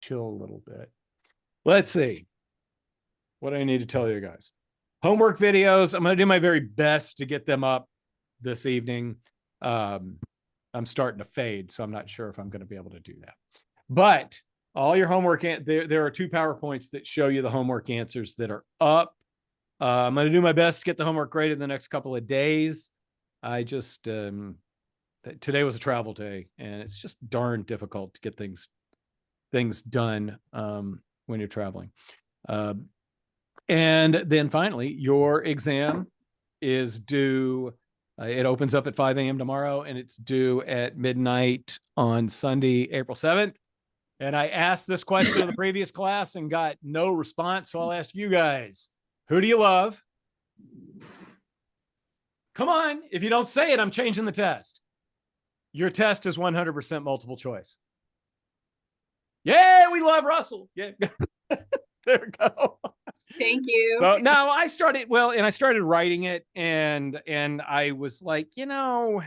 chill a little bit. Let's see what I need to tell you guys. Homework videos. I'm going to do my very best to get them up this evening. I'm starting to fade, so I'm not sure if I'm going to be able to do that. But all your homework, there are 2 PowerPoints that show you the homework answers that are up. I'm going to do my best to get the homework graded in the next couple of days. I just, today was a travel day, and it's just darn difficult to get things done when you're traveling. And then finally, your exam is due. It opens up at 5 a.m. tomorrow, and it's due at midnight on Sunday, April 7th. And I asked this question in the previous class and got no response. So I'll ask you guys, who do you love? Come on. If you don't say it, I'm changing the test. Your test is 100% multiple choice. Yeah, we love Russell. Yeah. There we go. Thank you. So now I started writing it, and I was like, yeah.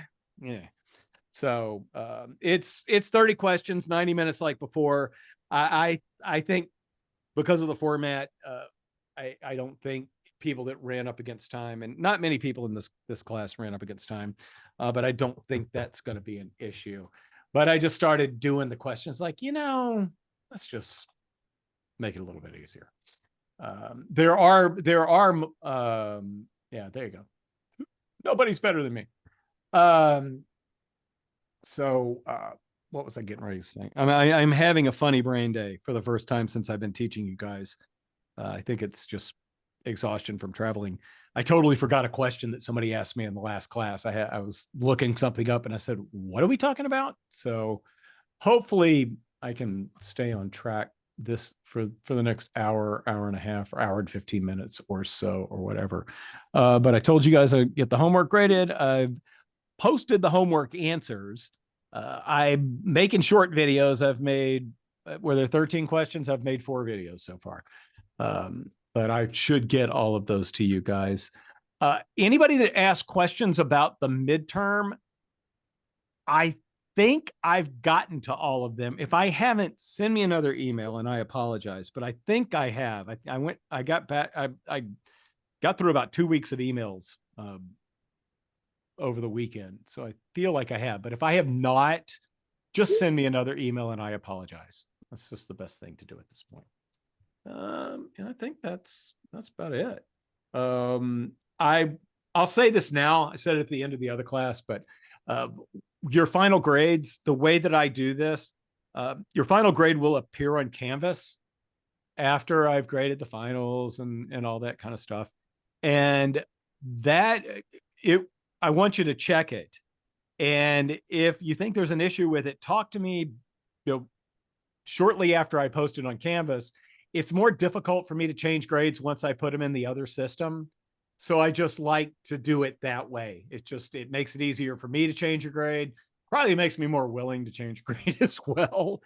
So it's 30 questions, 90 minutes like before. I think because of the format, I don't think people that ran up against time, and not many people in this class ran up against time, but I don't think that's going to be an issue. But I just started doing the questions like, let's just make it a little bit easier. There are yeah, there you go. Nobody's better than me. So what was I getting ready to say? I'm having a funny brain day for the first time since I've been teaching you guys. I think it's just exhaustion from traveling. I totally forgot a question that somebody asked me in the last class. I was looking something up and I said, what are we talking about? So hopefully I can stay on track for the next hour and a half, or hour and 15 minutes or so, or whatever. But I told you guys I'd get the homework graded. I've posted the homework answers. I'm making short videos. I've made, where there are 13 questions, I've made 4 videos so far. But I should get all of those to you guys. Anybody that asks questions about the midterm, I think I've gotten to all of them. If I haven't, send me another email, and I apologize, but I think I have. I got through about 2 weeks of emails over the weekend. So I feel like I have, but if I have not, just send me another email, and I apologize. That's just the best thing to do at this point. And I think that's about it. I'll say this now. I said it at the end of the other class, but your final grades, the way that I do this, your final grade will appear on Canvas after I've graded the finals and all that kind of stuff. And I want you to check it. And if you think there's an issue with it, talk to me, shortly after I post it on Canvas. It's more difficult for me to change grades once I put them in the other system. So I just like to do it that way. It makes it easier for me to change a grade. Probably makes me more willing to change a grade as well,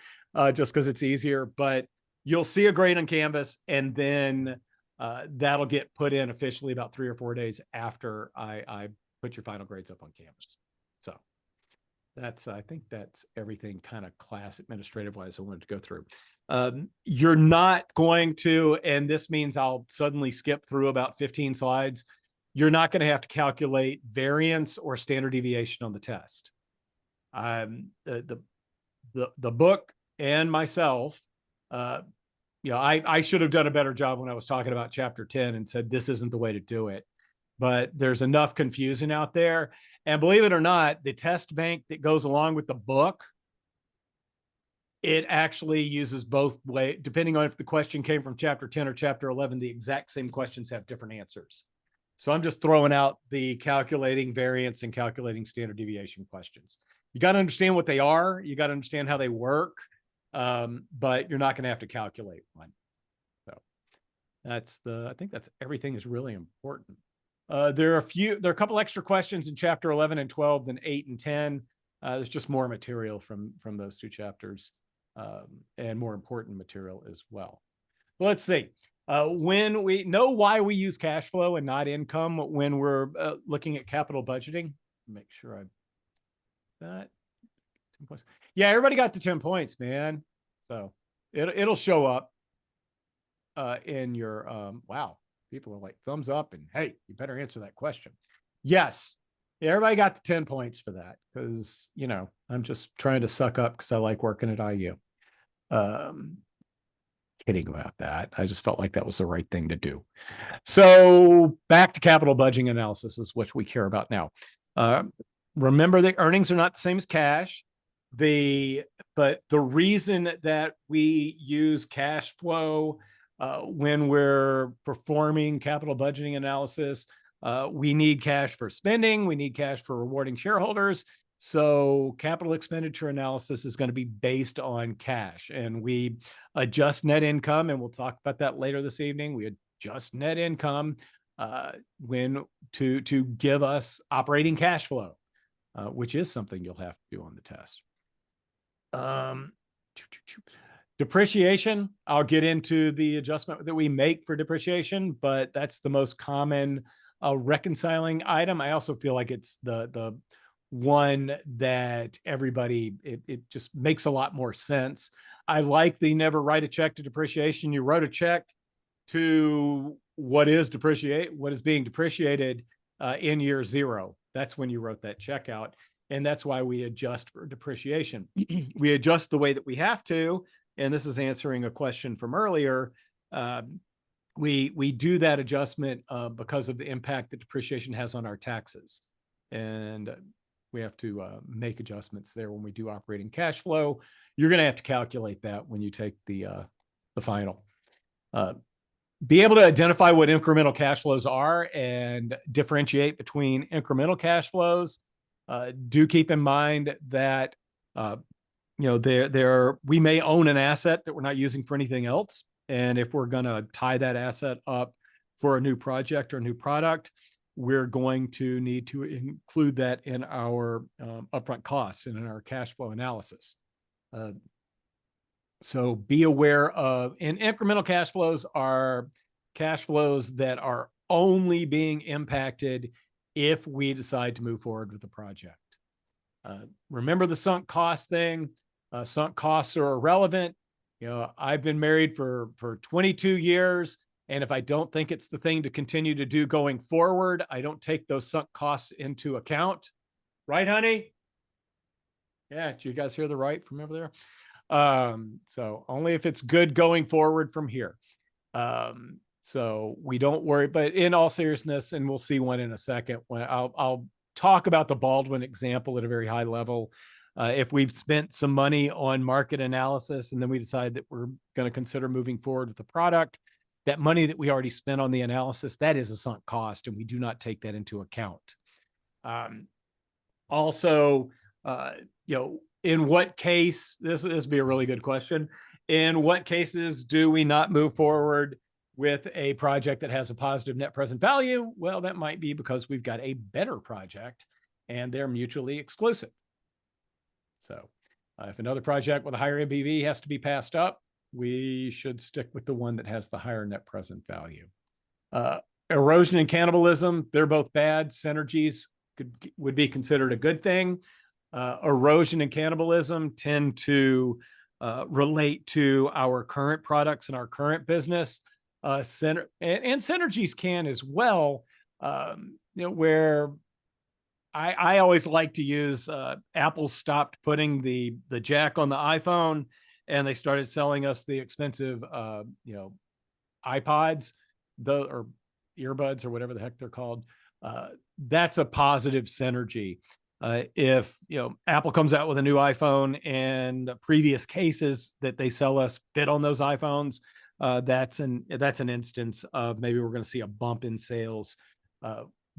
just because it's easier. But you'll see a grade on Canvas, and then that'll get put in officially about 3 or 4 days after I put your final grades up on Canvas. So I think that's everything kind of class administrative wise I wanted to go through. You're not going to, and this means I'll suddenly skip through about 15 slides. You're not going to have to calculate variance or standard deviation on the test. The book and myself, I should have done a better job when I was talking about chapter 10 and said, this isn't the way to do it. But there's enough confusion out there. And believe it or not, the test bank that goes along with the book, it actually uses both ways, depending on if the question came from chapter 10 or chapter 11, the exact same questions have different answers. So I'm just throwing out the calculating variance and calculating standard deviation questions. You got to understand what they are. You got to understand how they work, but you're not going to have to calculate one. So I think that's everything is really important. There are a couple extra questions in chapter 11 and 12 than 8 and 10. There's just more material from those 2 chapters, and more important material as well. Let's see. When we know why we use cash flow and not income when we're looking at capital budgeting, make sure that 10 points. Yeah, everybody got the 10 points, man. So It'll show up in your, wow, people are like thumbs up and hey, you better answer that question. Yes. Yeah, everybody got the 10 points for that because, you know, I'm just trying to suck up because I like working at IU. Um, Kidding about that. I just felt like that was the right thing to do. So back to capital budgeting analysis is what we care about now. Remember that earnings are not the same as cash. But the reason that we use cash flow when we're performing capital budgeting analysis, we need cash for spending, we need cash for rewarding shareholders. So capital expenditure analysis is going to be based on cash, and we adjust net income, and we'll talk about that later this evening. We adjust net income when to give us operating cash flow, which is something you'll have to do on the test. Depreciation, I'll get into the adjustment that we make for depreciation, but that's the most common reconciling item. I also feel like it's the one that everybody, it just makes a lot more sense. I like the never write a check to depreciation. You wrote a check to what is being depreciated in year zero. That's when you wrote that check out. And that's why we adjust for depreciation. We adjust the way that we have to, and this is answering a question from earlier. We do that adjustment because of the impact that depreciation has on our taxes. And we have to make adjustments there when we do operating cash flow. You're going to have to calculate that when you take the final. Be able to identify what incremental cash flows are and differentiate between incremental cash flows. Do keep in mind that we may own an asset that we're not using for anything else, and if we're going to tie that asset up for a new project or a new product, we're going to need to include that in our upfront costs and in our cash flow analysis. So be aware of, and incremental cash flows are cash flows that are only being impacted if we decide to move forward with the project. Remember the sunk cost thing. Sunk costs are irrelevant. You know, I've been married for 22 years. And if I don't think it's the thing to continue to do going forward, I don't take those sunk costs into account. Right, honey? Yeah, did you guys hear the right from over there? So only if it's good going forward from here. So we don't worry, but in all seriousness, and we'll see one in a second, when I'll talk about the Baldwin example at a very high level. If we've spent some money on market analysis and then we decide that we're going to consider moving forward with the product, that money that we already spent on the analysis, that is a sunk cost, and we do not take that into account. Also, in what case, this would be a really good question. In what cases do we not move forward with a project that has a positive net present value? Well, that might be because we've got a better project and they're mutually exclusive. So if another project with a higher NPV has to be passed up, we should stick with the one that has the higher net present value. Erosion and cannibalism, they're both bad. Synergies would be considered a good thing. Erosion and cannibalism tend to relate to our current products and our current business. And synergies can as well, where I always like to use, Apple stopped putting the jack on the iPhone and they started selling us the expensive, iPods, or earbuds or whatever the heck they're called. That's a positive synergy. If Apple comes out with a new iPhone and previous cases that they sell us fit on those iPhones, that's an instance of maybe we're going to see a bump in sales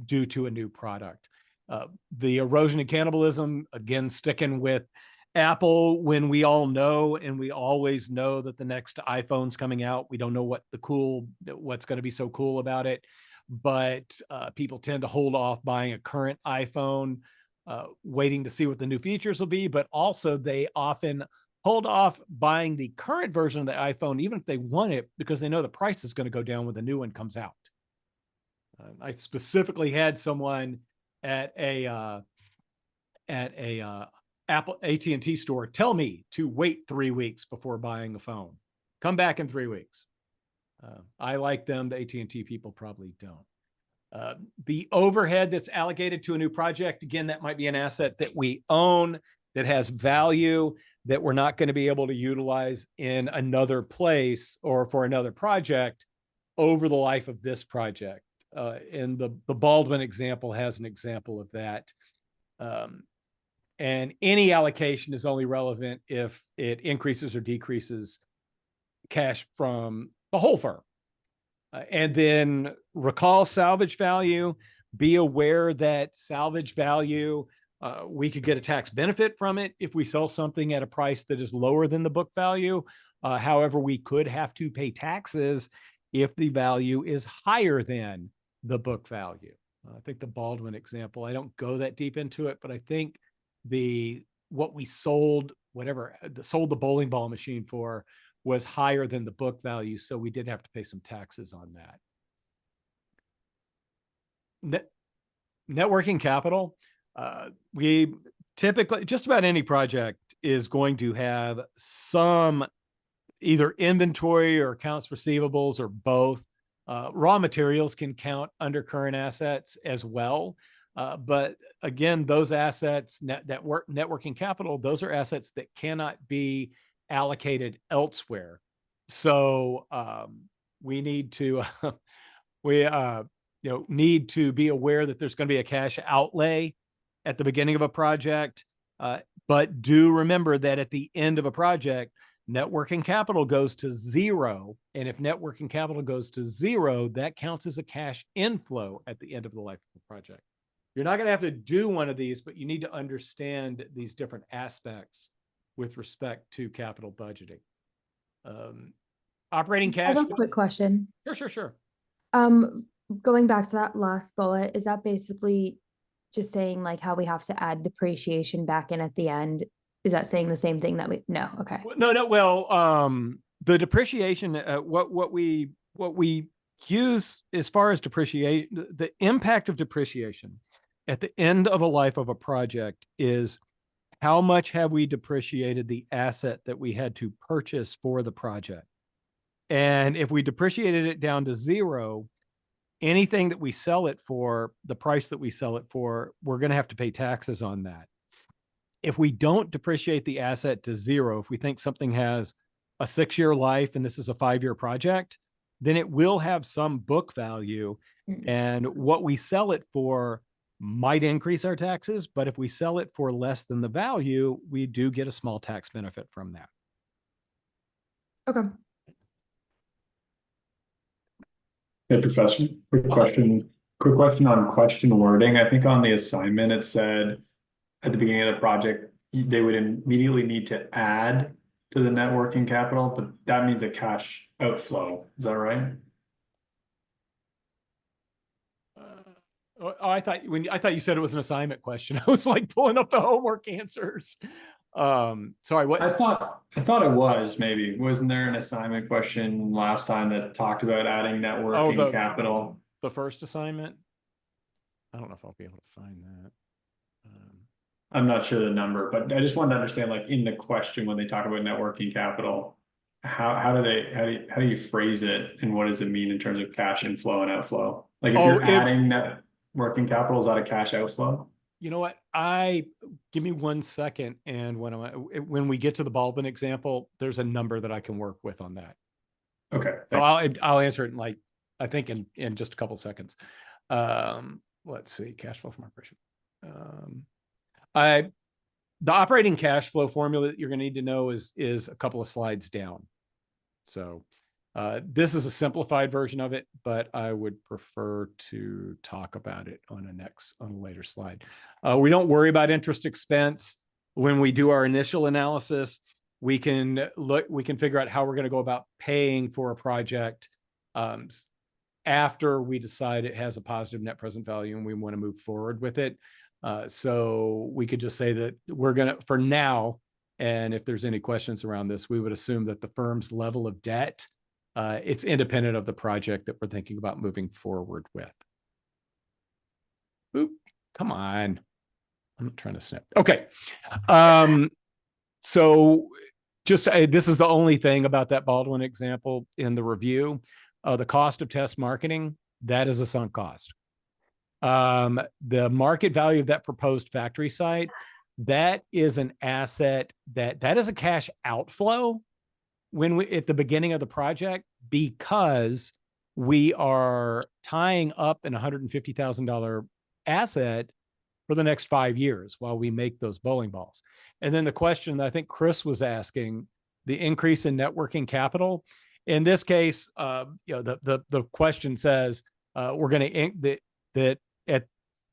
due to a new product. The erosion and cannibalism, again, sticking with Apple, when we all know, and we always know that the next iPhone's coming out, we don't know what's going to be so cool about it, but people tend to hold off buying a current iPhone, waiting to see what the new features will be, but also they often hold off buying the current version of the iPhone, even if they want it, because they know the price is going to go down when the new one comes out. I specifically had someone at a Apple AT&T store tell me to wait 3 weeks before buying a phone. come back in 3 weeks. I like them. The AT&T people probably don't. The overhead that's allocated to a new project, again, that might be an asset that we own that has value that we're not going to be able to utilize in another place or for another project over the life of this project. And the Baldwin example has an example of that. And any allocation is only relevant if it increases or decreases cash from the whole firm. And then recall salvage value, be aware that salvage value, we could get a tax benefit from it if we sell something at a price that is lower than the book value. However, we could have to pay taxes if the value is higher than the book value. I think the Baldwin example, I don't go that deep into it, but I think what we sold, sold the bowling ball machine for was higher than the book value. So we did have to pay some taxes on that. Net working capital. We typically, just about any project is going to have some either inventory or accounts receivables or both. Raw materials can count under current assets as well. But again, those assets, net working capital, those are assets that cannot be allocated elsewhere. So we need to need to be aware that there's going to be a cash outlay at the beginning of a project. But do remember that at the end of a project, net working capital goes to zero. And if net working capital goes to zero, that counts as a cash inflow at the end of the life of the project. You're not going to have to do one of these, but you need to understand these different aspects with respect to capital budgeting. Operating cash. I have a quick question. Sure. Going back to that last bullet, is that basically just saying like how we have to add depreciation back in at the end? Is that saying the same thing that no? Okay. No. Well, the depreciation, what we use as far as depreciate, the impact of depreciation at the end of a life of a project is how much have we depreciated the asset that we had to purchase for the project. And if we depreciated it down to zero, anything that we sell it for, the price that we sell it for, we're going to have to pay taxes on that. If we don't depreciate the asset to zero, if we think something has a 6-year life and this is a 5-year project, then it will have some book value. And what we sell it for might increase our taxes, but if we sell it for less than the value, we do get a small tax benefit from that. Okay. Hey, Professor, quick question on question wording. I think on the assignment, it said at the beginning of the project, they would immediately need to add to the net working capital, but that means a cash outflow. Is that right? I thought you said it was an assignment question. I was like pulling up the homework answers. Sorry, what? I thought it was, maybe. Wasn't there an assignment question last time that talked about adding net working capital? The first assignment? I don't know if I'll be able to find that. I'm not sure the number, but I just wanted to understand, like in the question, when they talk about net working capital, how do you phrase it and what does it mean in terms of cash inflow and outflow? Like if you're adding net working capital, is that a cash outflow? You know what? Give me 1 second. And when we get to the Baldwin example, there's a number that I can work with on that. Okay. So I'll answer it in I think in just a couple of seconds. Let's see, cash flow from operation. The operating cash flow formula that you're going to need to know is a couple of slides down. So this is a simplified version of it, but I would prefer to talk about it on a later slide. We don't worry about interest expense. When we do our initial analysis, we can figure out how we're going to go about paying for a project after we decide it has a positive net present value and we want to move forward with it. So we could just say that we're going to, for now, and if there's any questions around this, we would assume that the firm's level of debt, it's independent of the project that we're thinking about moving forward with. Oop, come on. I'm not trying to snap. Okay. So just, this is the only thing about that Baldwin example in the review. The cost of test marketing, that is a sunk cost. The market value of that proposed factory site, that is an asset that is a cash outflow when we, at the beginning of the project, because we are tying up an $150,000 asset for the next 5 years while we make those bowling balls. And then the question that I think Chris was asking, the increase in net working capital. In this case, the question says, we're going to that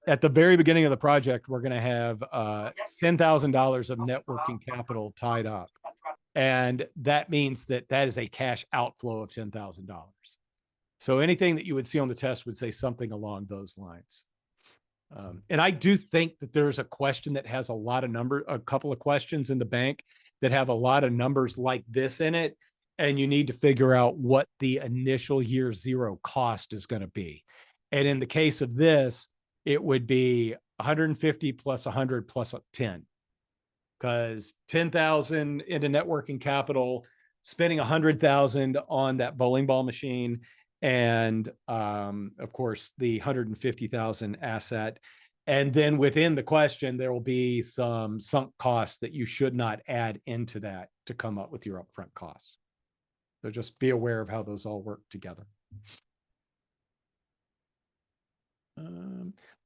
at the very beginning of the project, we're going to have $10,000 of net working capital tied up. And that means that is a cash outflow of $10,000. So anything that you would see on the test would say something along those lines. And I do think that there's a question that has a couple of questions in the bank that have a lot of numbers like this in it. And you need to figure out what the initial year zero cost is going to be. And in the case of this, it would be 150 plus 100 plus 10, because 10,000 into net working capital, spending 100,000 on that bowling ball machine, and of course the 150,000 asset. And then within the question, there will be some sunk costs that you should not add into that to come up with your upfront costs. So just be aware of how those all work together.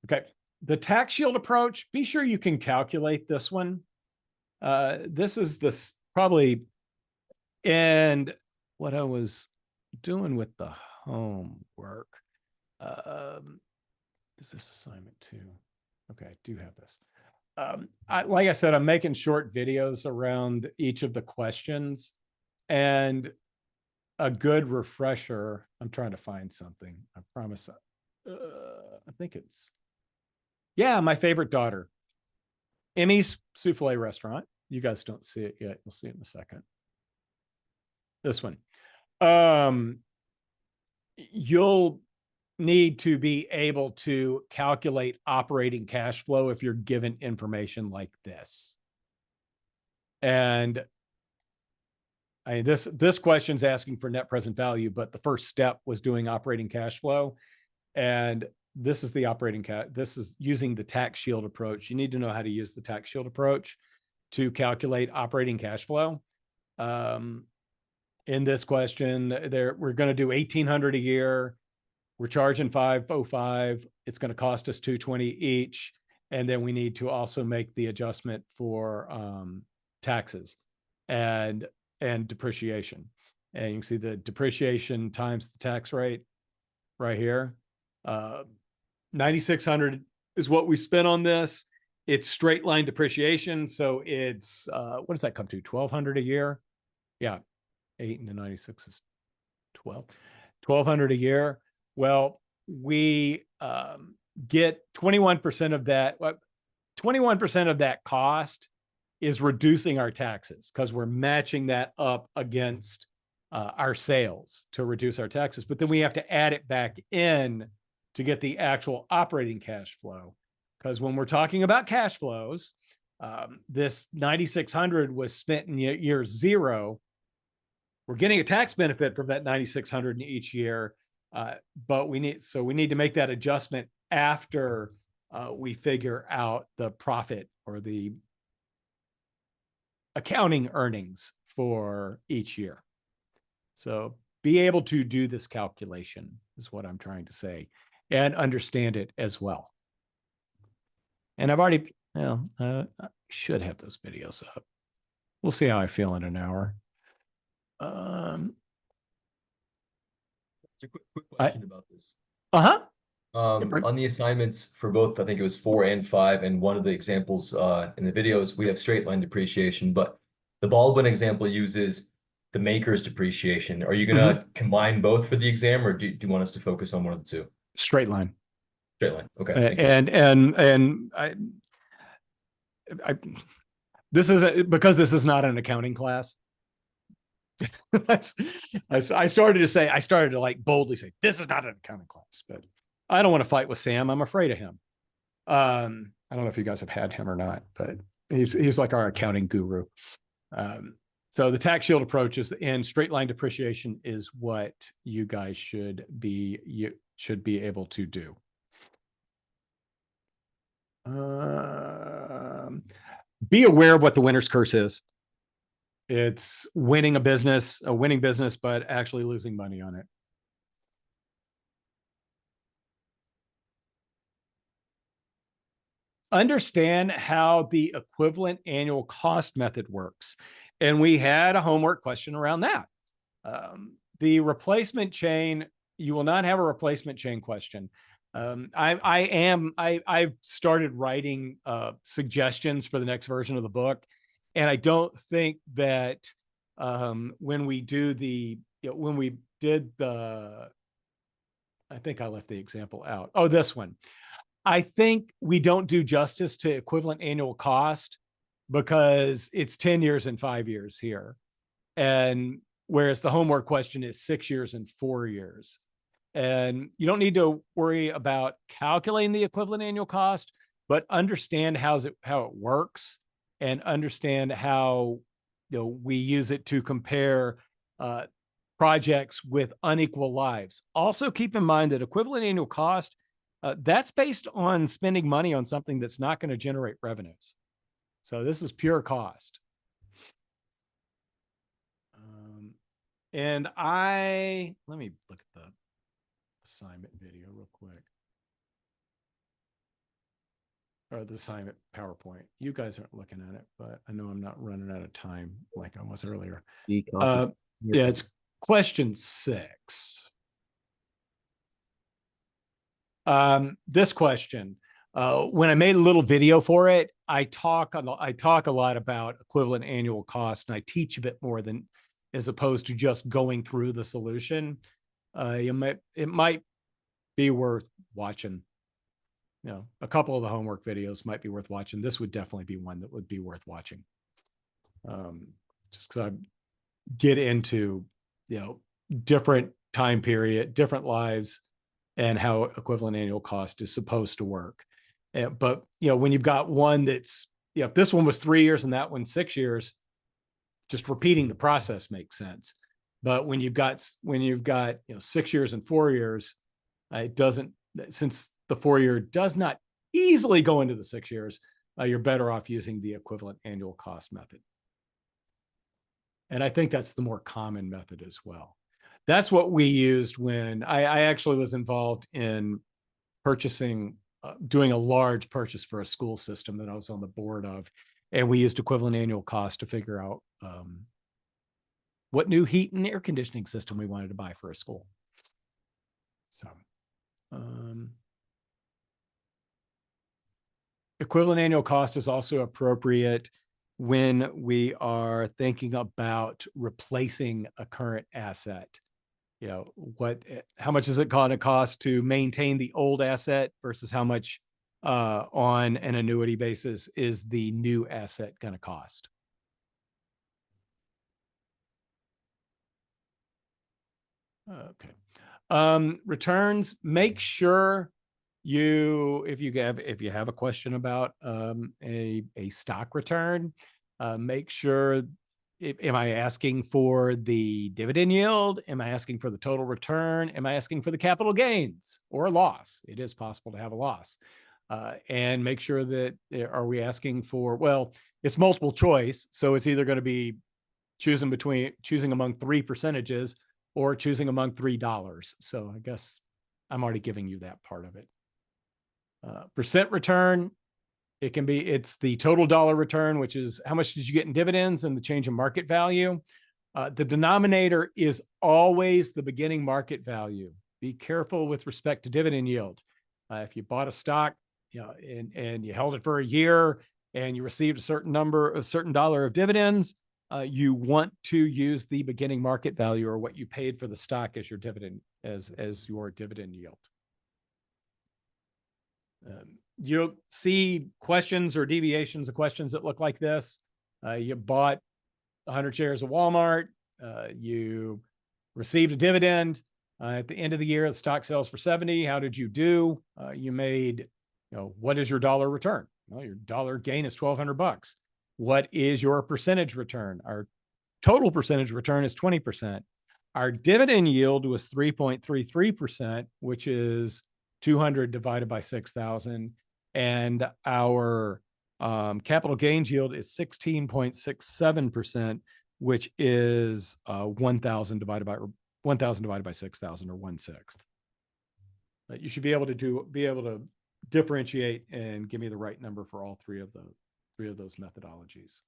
Okay, the tax shield approach, be sure you can calculate this one. This is probably, and what I was doing with the homework. Is this assignment 2? Okay, I do have this. Like I said, I'm making short videos around each of the questions, and a good refresher. I'm trying to find something. I promise. I think it's, yeah, My Favorite Daughter. Emmy's Souffle Restaurant. You guys don't see it yet. You'll see it in a second. This one. You'll need to be able to calculate operating cash flow if you're given information like this. And this question's asking for net present value, but the first step was doing operating cash flow. And this is the operating this is using the tax shield approach. You need to know how to use the tax shield approach to calculate operating cash flow. In this question, we're going to do 1,800 a year. We're charging 505. It's going to cost us 220 each. And then we need to also make the adjustment for taxes and depreciation. And you can see the depreciation times the tax rate right here. 9,600 is what we spent on this. It's straight line depreciation. So it's, what does that come to? 1,200 a year? Yeah. 8 into 96 is 12. 1,200 a year. Well, we get 21% of that. 21% of that cost is reducing our taxes, because we're matching that up against our sales to reduce our taxes. But then we have to add it back in to get the actual operating cash flow. Because when we're talking about cash flows, this 9,600 was spent in year zero. We're getting a tax benefit from that 9,600 in each year, but we need to make that adjustment after we figure out the profit or the accounting earnings for each year. So be able to do this calculation is what I'm trying to say, and understand it as well. And I've already, I should have those videos up. We'll see how I feel in an hour. Just a quick question about this. On the assignments for both, I think it was 4 and 5, and one of the examples in the videos, we have straight line depreciation, but the Baldwin example uses the maker's depreciation. Are you going to combine both for the exam, or do you want us to focus on one of the two? Straight line. Straight line. Okay. And this is because this is not an accounting class. I started to like boldly say, this is not an accounting class, but I don't want to fight with Sam. I'm afraid of him. I don't know if you guys have had him or not, but he's like our accounting guru. So the tax shield approach is, and straight line depreciation is what you guys should be able to do. Be aware of what the winner's curse is. It's winning a winning business, but actually losing money on it. Understand how the equivalent annual cost method works. And we had a homework question around that. The replacement chain, you will not have a replacement chain question. I've started writing suggestions for the next version of the book. And I don't think that when we did the, I think I left the example out. Oh, this one. I think we don't do justice to equivalent annual cost because it's 10 years and 5 years here. And whereas the homework question is 6 years and 4 years. And you don't need to worry about calculating the equivalent annual cost, but understand how it works and understand how we use it to compare projects with unequal lives. Also keep in mind that equivalent annual cost, that's based on spending money on something that's not going to generate revenues. So this is pure cost. And let me look at the assignment video real quick. Or the assignment PowerPoint. You guys aren't looking at it, but I know I'm not running out of time like I was earlier. Yeah, it's question 6. This question, when I made a little video for it, I talk a lot about equivalent annual cost, and I teach a bit more than as opposed to just going through the solution. It might be worth watching. A couple of the homework videos might be worth watching. This would definitely be one that would be worth watching. Just because I get into, different time period, different lives, and how equivalent annual cost is supposed to work. But, when you've got one that's, if this one was 3 years and that one 6 years, just repeating the process makes sense. But when you've got 6 years and 4 years, it doesn't, since the 4 year does not easily go into the 6 years, you're better off using the equivalent annual cost method. And I think that's the more common method as well. That's what we used when I actually was involved in purchasing, doing a large purchase for a school system that I was on the board of. And we used equivalent annual cost to figure out what new heat and air conditioning system we wanted to buy for a school. So, equivalent annual cost is also appropriate when we are thinking about replacing a current asset. How much is it going to cost to maintain the old asset versus how much on an annuity basis is the new asset going to cost? Okay. Returns, make sure if you have a question about a stock return, make sure, am I asking for the dividend yield? Am I asking for the total return? Am I asking for the capital gains or loss? It is possible to have a loss. And make sure that, are we asking for, well, it's multiple choice. So it's either going to be choosing among 3 percentages or choosing among $3. So I guess I'm already giving you that part of it. Percent return, it's the total dollar return, which is how much did you get in dividends and the change in market value. The denominator is always the beginning market value. Be careful with respect to dividend yield. If you bought a stock, and you held it for a year and you received a certain dollar of dividends, you want to use the beginning market value or what you paid for the stock as your dividend, as your dividend yield. You'll see questions or deviations of questions that look like this. You bought 100 shares of Walmart. You received a dividend. At the end of the year, the stock sells for 70. How did you do? You made, what is your dollar return? Well, your dollar gain is $1,200. What is your percentage return? Our total percentage return is 20%. Our dividend yield was 3.33%, which is 200 divided by 6,000. And our capital gains yield is 16.67%, which is 1,000 divided by 6,000, or 1/6. But you should be able to differentiate and give me the right number for all three of those methodologies.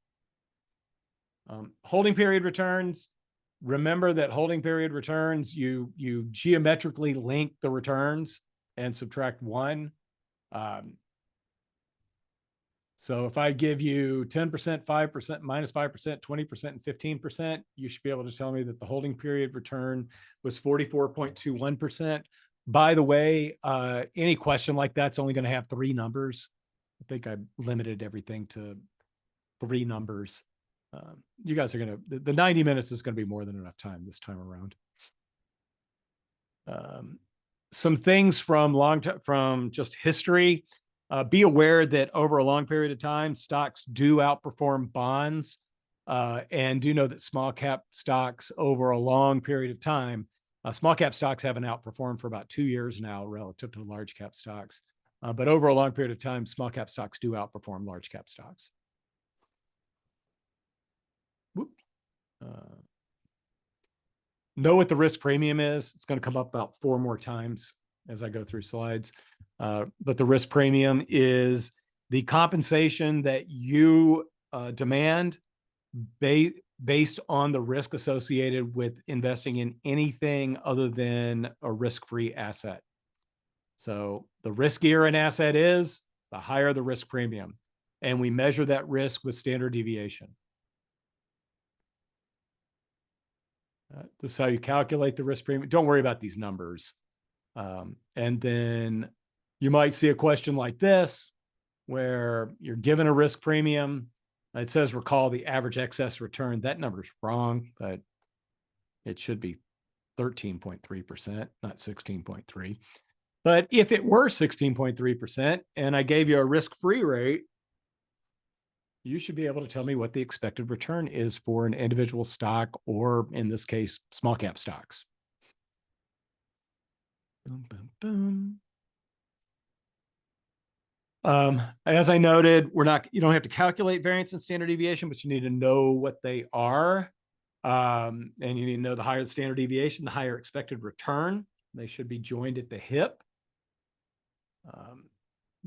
Holding period returns. Remember that holding period returns, you geometrically link the returns and subtract 1. So if I give you 10%, 5%, minus 5%, 20%, and 15%, you should be able to tell me that the holding period return was 44.21%. By the way, any question like that's only going to have 3 numbers. I think I limited everything to 3 numbers. You guys are going to, the 90 minutes is going to be more than enough time this time around. Some things from just history. Be aware that over a long period of time, stocks do outperform bonds, and do know that small cap stocks over a long period of time, small cap stocks haven't outperformed for about 2 years now relative to large cap stocks. But over a long period of time, small cap stocks do outperform large cap stocks. Know what the risk premium is. It's going to come up about 4 more times as I go through slides. But the risk premium is the compensation that you demand based on the risk associated with investing in anything other than a risk-free asset. So the riskier an asset is, the higher the risk premium. And we measure that risk with standard deviation. This is how you calculate the risk premium. Don't worry about these numbers. And then you might see a question like this, where you're given a risk premium. It says, recall the average excess return. That number's wrong, but it should be 13.3%, not 16.3. But if it were 16.3% and I gave you a risk-free rate, you should be able to tell me what the expected return is for an individual stock, or in this case, small cap stocks. Boom, boom, boom. As I noted, you don't have to calculate variance and standard deviation, but you need to know what they are. And you need to know the higher the standard deviation, the higher expected return. They should be joined at the hip.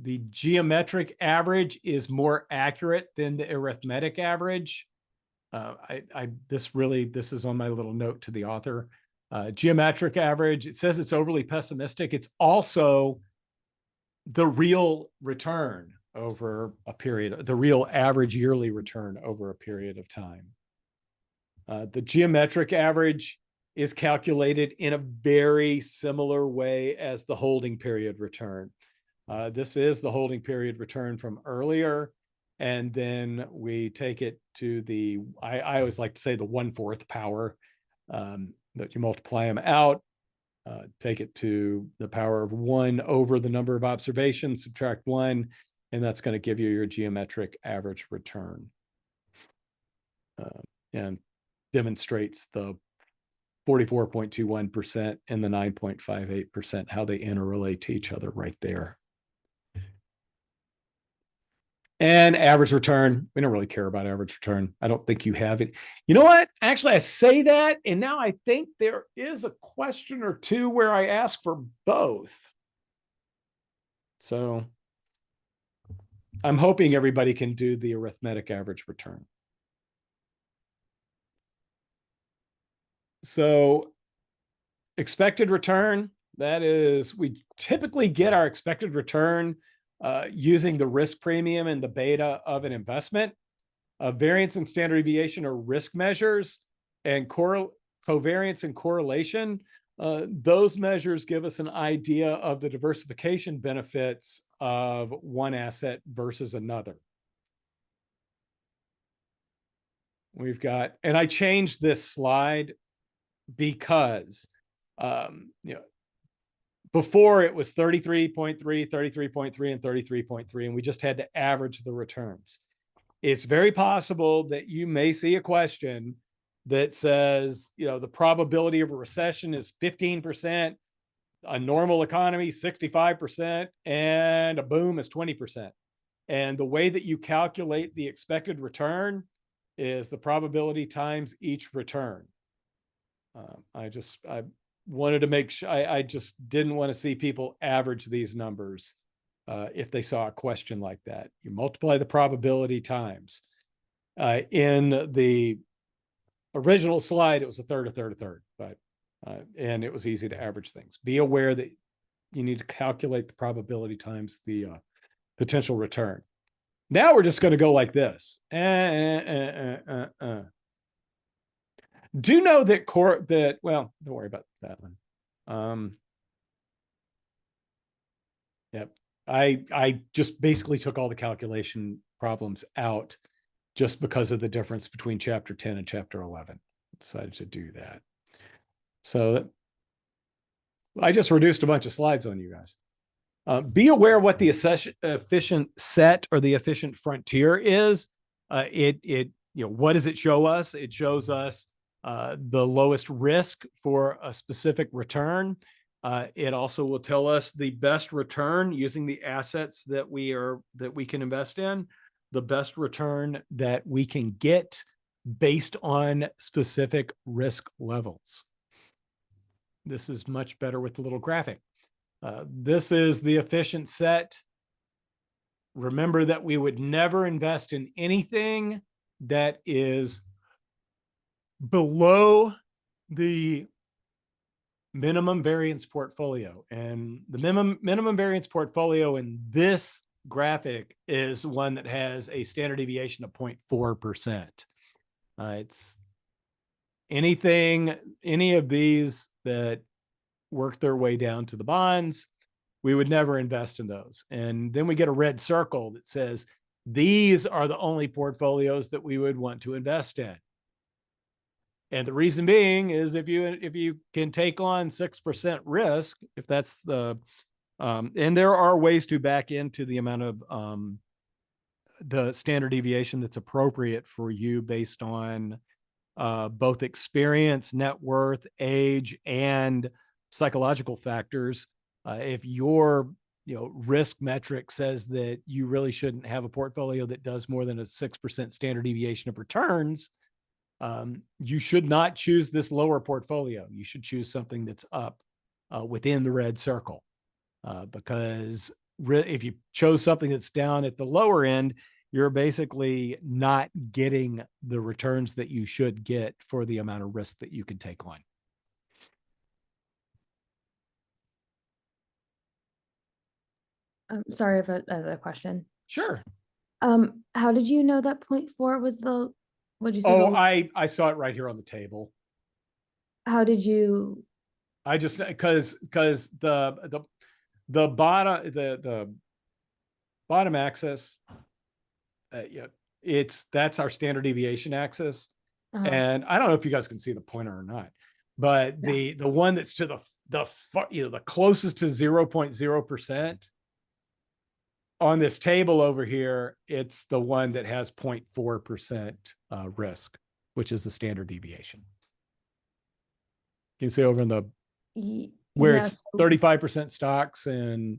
The geometric average is more accurate than the arithmetic average. This is on my little note to the author. Geometric average, it says it's overly pessimistic. It's also the real return over a period, the real average yearly return over a period of time. The geometric average is calculated in a very similar way as the holding period return. This is the holding period return from earlier. And then we take it to I always like to say the 1/4 power, that you multiply them out, take it to the power of 1 over the number of observations, subtract 1, and that's going to give you your geometric average return. And demonstrates the 44.21% and the 9.58%, how they interrelate to each other right there. And average return, we don't really care about average return. I don't think you have it. You know what? Actually, I say that, and now I think there is a question or two where I ask for both. So I'm hoping everybody can do the arithmetic average return. So expected return, that is, we typically get our expected return using the risk premium and the beta of an investment. Variance and standard deviation are risk measures, and covariance and correlation, those measures give us an idea of the diversification benefits of one asset versus another. We've got, and I changed this slide because, before it was 33.3, 33.3, and 33.3, and we just had to average the returns. It's very possible that you may see a question that says, the probability of a recession is 15%, a normal economy 65%, and a boom is 20%. And the way that you calculate the expected return is the probability times each return. I wanted to make sure, I just didn't want to see people average these numbers if they saw a question like that. You multiply the probability times. In the original slide, it was a third, but and it was easy to average things. Be aware that you need to calculate the probability times the potential return. Now we're just going to go like this. Do know that well, don't worry about that one. Yep. I just basically took all the calculation problems out just because of the difference between chapter 10 and chapter 11. Decided to do that. So I just reduced a bunch of slides on you guys. Be aware what the efficient set or the efficient frontier is. What does it show us? It shows us the lowest risk for a specific return. It also will tell us the best return using the assets that we can invest in, the best return that we can get based on specific risk levels. This is much better with the little graphic. This is the efficient set. Remember that we would never invest in anything that is below the minimum variance portfolio. And the minimum variance portfolio in this graphic is one that has a standard deviation of 0.4%. It's any of these that work their way down to the bonds, we would never invest in those. And then we get a red circle that says, these are the only portfolios that we would want to invest in. And the reason being is if you can take on 6% risk, if that's the, and there are ways to back into the amount of the standard deviation that's appropriate for you based on both experience, net worth, age, and psychological factors. If your risk metric says that you really shouldn't have a portfolio that does more than a 6% standard deviation of returns, you should not choose this lower portfolio. You should choose something that's up within the red circle, because if you chose something that's down at the lower end, you're basically not getting the returns that you should get for the amount of risk that you can take on. Sorry, I have a question. Sure. How did you know that 0.4 was what'd you say? Oh, I saw it right here on the table. How did you? I just, because the bottom axis, that's our standard deviation axis. And I don't know if you guys can see the pointer or not, but the one that's to the closest to 0.0% on this table over here, it's the one that has 0.4% risk, which is the standard deviation. You can see over in the where it's 35% stocks, and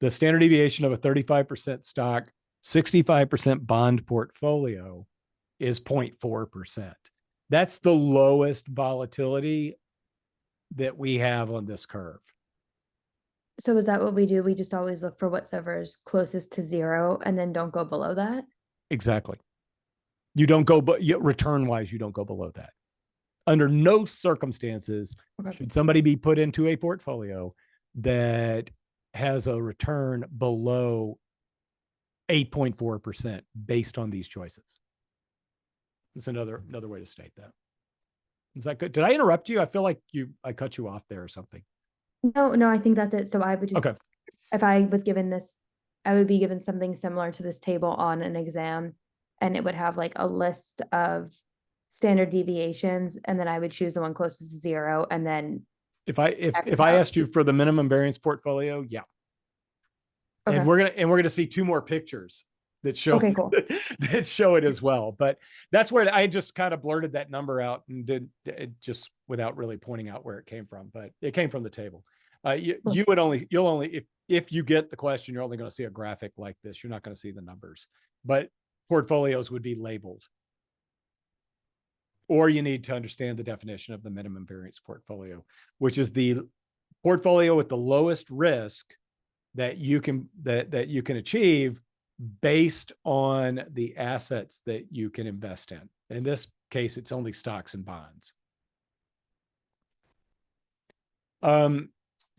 the standard deviation of a 35% stock, 65% bond portfolio is 0.4%. That's the lowest volatility that we have on this curve. So is that what we do? We just always look for whatever is closest to zero and then don't go below that? Exactly. You don't go, but return wise, you don't go below that. Under no circumstances should somebody be put into a portfolio that has a return below 8.4% based on these choices. That's another way to state that. Is that good? Did I interrupt you? I feel like I cut you off there or something. No, I think that's it. So I would just, okay. If I was given this, I would be given something similar to this table on an exam, and it would have like a list of standard deviations, and then I would choose the one closest to zero. And then if I asked you for the minimum variance portfolio, yeah. Okay. And we're gonna see two more pictures that show Okay, cool. that show it as well. But that's where I just kind of blurted that number out and did it just without really pointing out where it came from. But it came from the table. Cool. You'll only if you get the question, you're only going to see a graphic like this. You're not going to see the numbers. But portfolios would be labeled. Or you need to understand the definition of the minimum variance portfolio, which is the portfolio with the lowest risk that you can achieve based on the assets that you can invest in. In this case, it's only stocks and bonds.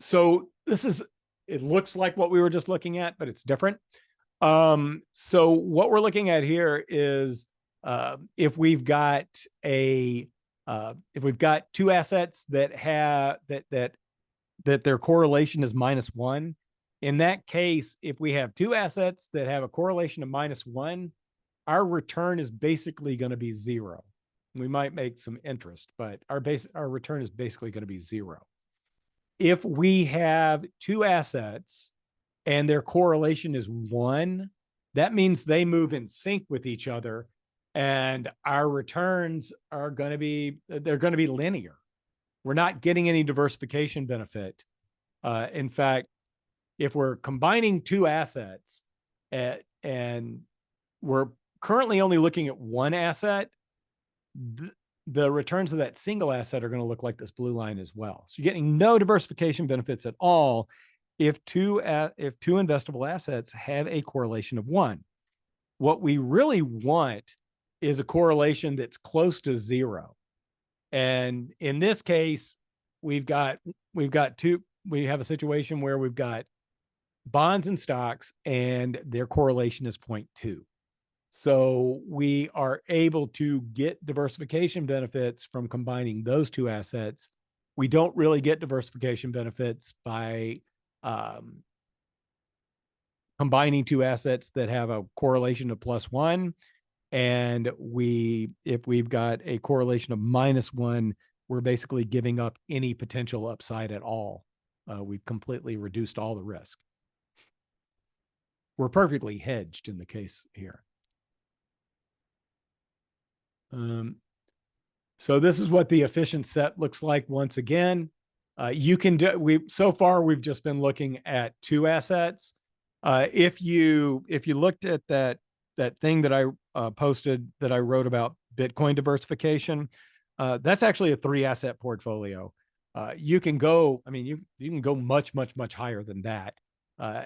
So it looks like what we were just looking at, but it's different. So what we're looking at here is if we've got two assets that have that their correlation is -1. In that case, if we have two assets that have a correlation of -1, our return is basically going to be 0. We might make some interest, but our return is basically going to be 0. If we have two assets and their correlation is 1, that means they move in sync with each other, and our returns are going to be linear. We're not getting any diversification benefit. In fact, if we're combining two assets and we're currently only looking at one asset, the returns of that single asset are going to look like this blue line as well. So you're getting no diversification benefits at all if two investable assets have a correlation of 1. What we really want is a correlation that's close to 0. And in this case, we have a situation where we've got bonds and stocks and their correlation is 0.2. So we are able to get diversification benefits from combining those two assets. We don't really get diversification benefits by combining two assets that have a correlation of +1. And if we've got a correlation of -1, we're basically giving up any potential upside at all. We've completely reduced all the risk. We're perfectly hedged in the case here. So this is what the efficient set looks like. Once again, so far we've just been looking at two assets. If you looked at that thing that I posted that I wrote about Bitcoin diversification, that's actually a 3-asset portfolio. You can go much, much, much higher than that.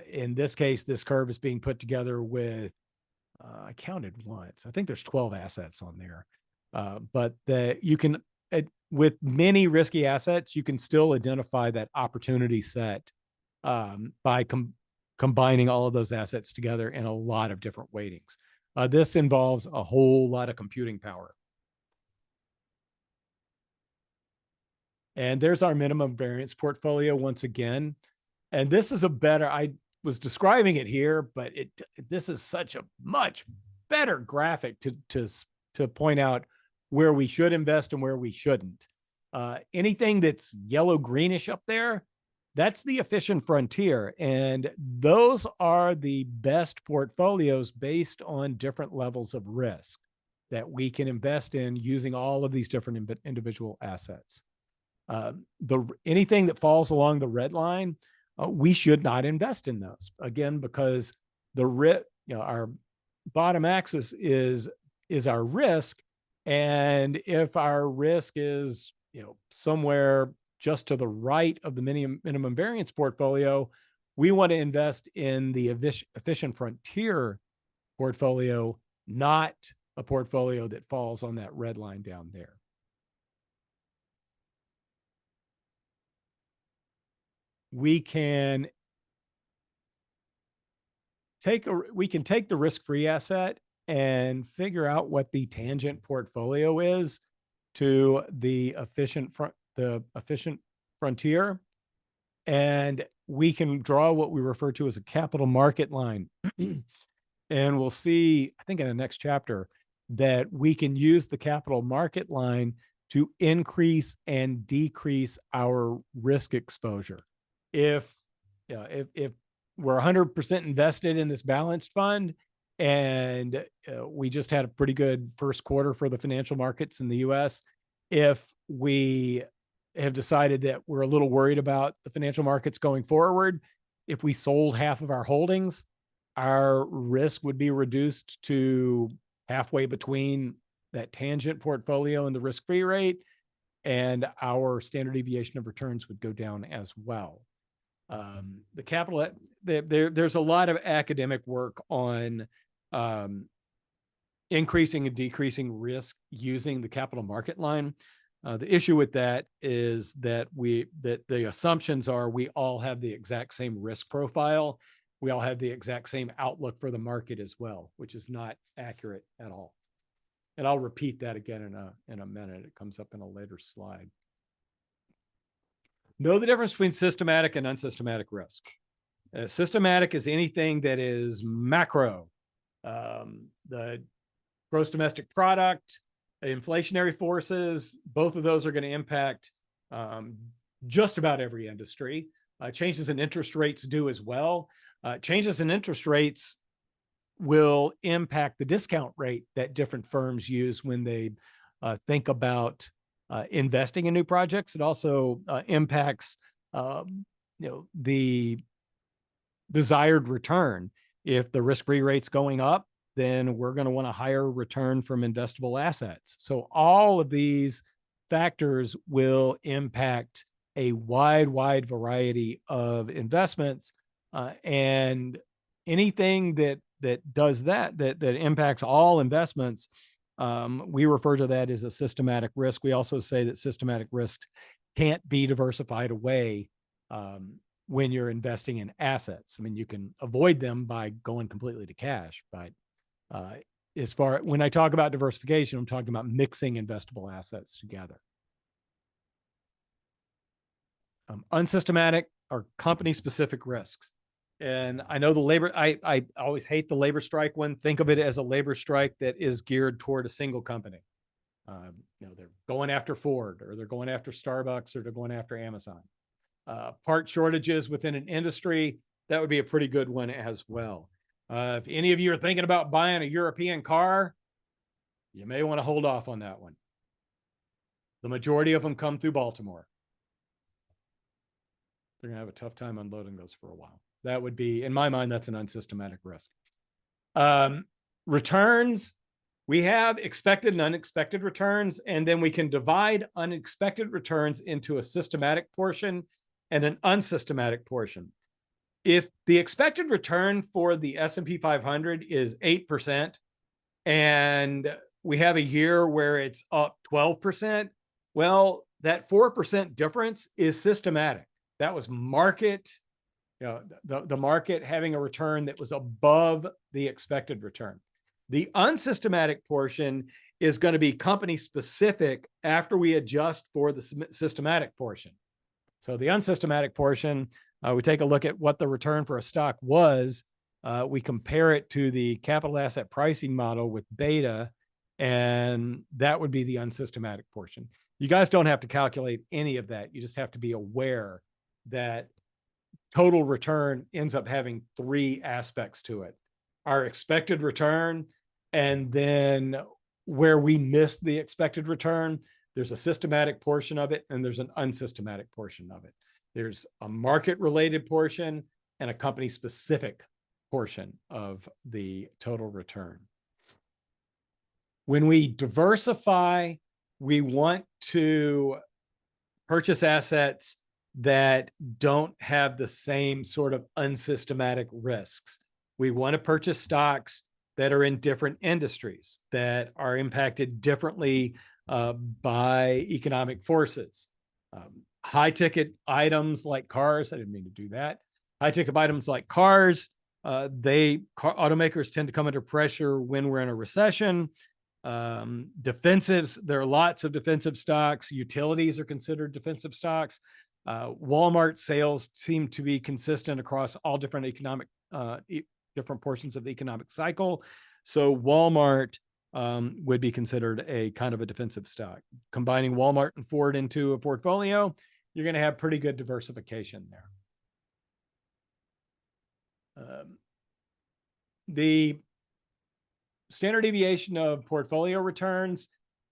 In this case, this curve is being put together with, I counted once, I think there's 12 assets on there. But with many risky assets, you can still identify that opportunity set by combining all of those assets together in a lot of different weightings. This involves a whole lot of computing power. And there's our minimum variance portfolio once again. And this is I was describing it here, but this is such a much better graphic to point out where we should invest and where we shouldn't. Anything that's yellow greenish up there, that's the efficient frontier. And those are the best portfolios based on different levels of risk that we can invest in using all of these different individual assets. Anything that falls along the red line, we should not invest in those, again, because our bottom axis is our risk. And if our risk is, somewhere just to the right of the minimum variance portfolio, we want to invest in the efficient frontier portfolio, not a portfolio that falls on that red line down there. We can take the risk-free asset and figure out what the tangent portfolio is to the efficient frontier. And we can draw what we refer to as a capital market line. And we'll see, I think in the next chapter, that we can use the capital market line to increase and decrease our risk exposure. If we're 100% invested in this balanced fund and we just had a pretty good first quarter for the financial markets in the US. If we have decided that we're a little worried about the financial markets going forward, if we sold half of our holdings, our risk would be reduced to halfway between that tangent portfolio and the risk-free rate, and our standard deviation of returns would go down as well. The capital, there's a lot of academic work on increasing and decreasing risk using the capital market line. The issue with that is that the assumptions are we all have the exact same risk profile. We all have the exact same outlook for the market as well, which is not accurate at all. And I'll repeat that again in a minute. It comes up in a later slide. Know the difference between systematic and unsystematic risk. Systematic is anything that is macro. The gross domestic product, inflationary forces, both of those are going to impact just about every industry. Changes in interest rates do as well. Changes in interest rates will impact the discount rate that different firms use when they think about investing in new projects. It also impacts the desired return. If the risk-free rate's going up, then we're going to want a higher return from investable assets. So all of these factors will impact a wide variety of investments, and anything that does that impacts all investments, we refer to that as a systematic risk. We also say that systematic risks can't be diversified away when you're investing in assets. I mean, you can avoid them by going completely to cash, but when I talk about diversification, I'm talking about mixing investable assets together. Unsystematic are company-specific risks. And I know I always hate the labor strike one. Think of it as a labor strike that is geared toward a single company. They're going after Ford, or they're going after Starbucks, or they're going after Amazon. Part shortages within an industry, that would be a pretty good one as well. If any of you are thinking about buying a European car, you may want to hold off on that one. The majority of them come through Baltimore. They're going to have a tough time unloading those for a while. That would be, in my mind, that's an unsystematic risk. Returns, we have expected and unexpected returns, and then we can divide unexpected returns into a systematic portion and an unsystematic portion. If the expected return for the S&P 500 is 8%, and we have a year where it's up 12%, well, that 4% difference is systematic. That was market, the market having a return that was above the expected return. The unsystematic portion is going to be company specific after we adjust for the systematic portion. So the unsystematic portion, we take a look at what the return for a stock was. We compare it to the capital asset pricing model with beta, and that would be the unsystematic portion. You guys don't have to calculate any of that. You just have to be aware that total return ends up having three aspects to it: our expected return, and then where we missed the expected return, there's a systematic portion of it, and there's an unsystematic portion of it. There's a market-related portion and a company-specific portion of the total return. When we diversify, we want to purchase assets that don't have the same sort of unsystematic risks. We want to purchase stocks that are in different industries, that are impacted differently by economic forces. High-ticket items like cars, I didn't mean to do that. High-ticket items like cars, automakers tend to come under pressure when we're in a recession. Defensives, there are lots of defensive stocks. Utilities are considered defensive stocks. Walmart sales seem to be consistent across all different different portions of the economic cycle. So Walmart would be considered a kind of a defensive stock. Combining Walmart and Ford into a portfolio, you're going to have pretty good diversification there. The standard deviation of portfolio returns,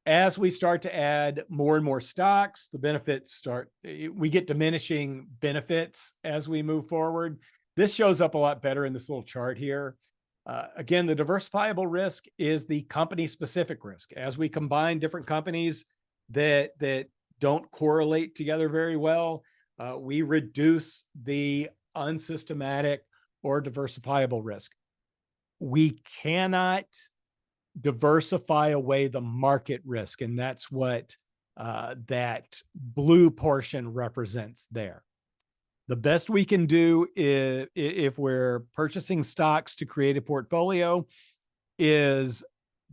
as we start to add more and more stocks, the benefits we get diminishing benefits as we move forward. This shows up a lot better in this little chart here. Again, the diversifiable risk is the company specific risk. As we combine different companies that don't correlate together very well, we reduce the unsystematic or diversifiable risk. We cannot diversify away the market risk, and that's what that blue portion represents there. The best we can do is, if we're purchasing stocks to create a portfolio, is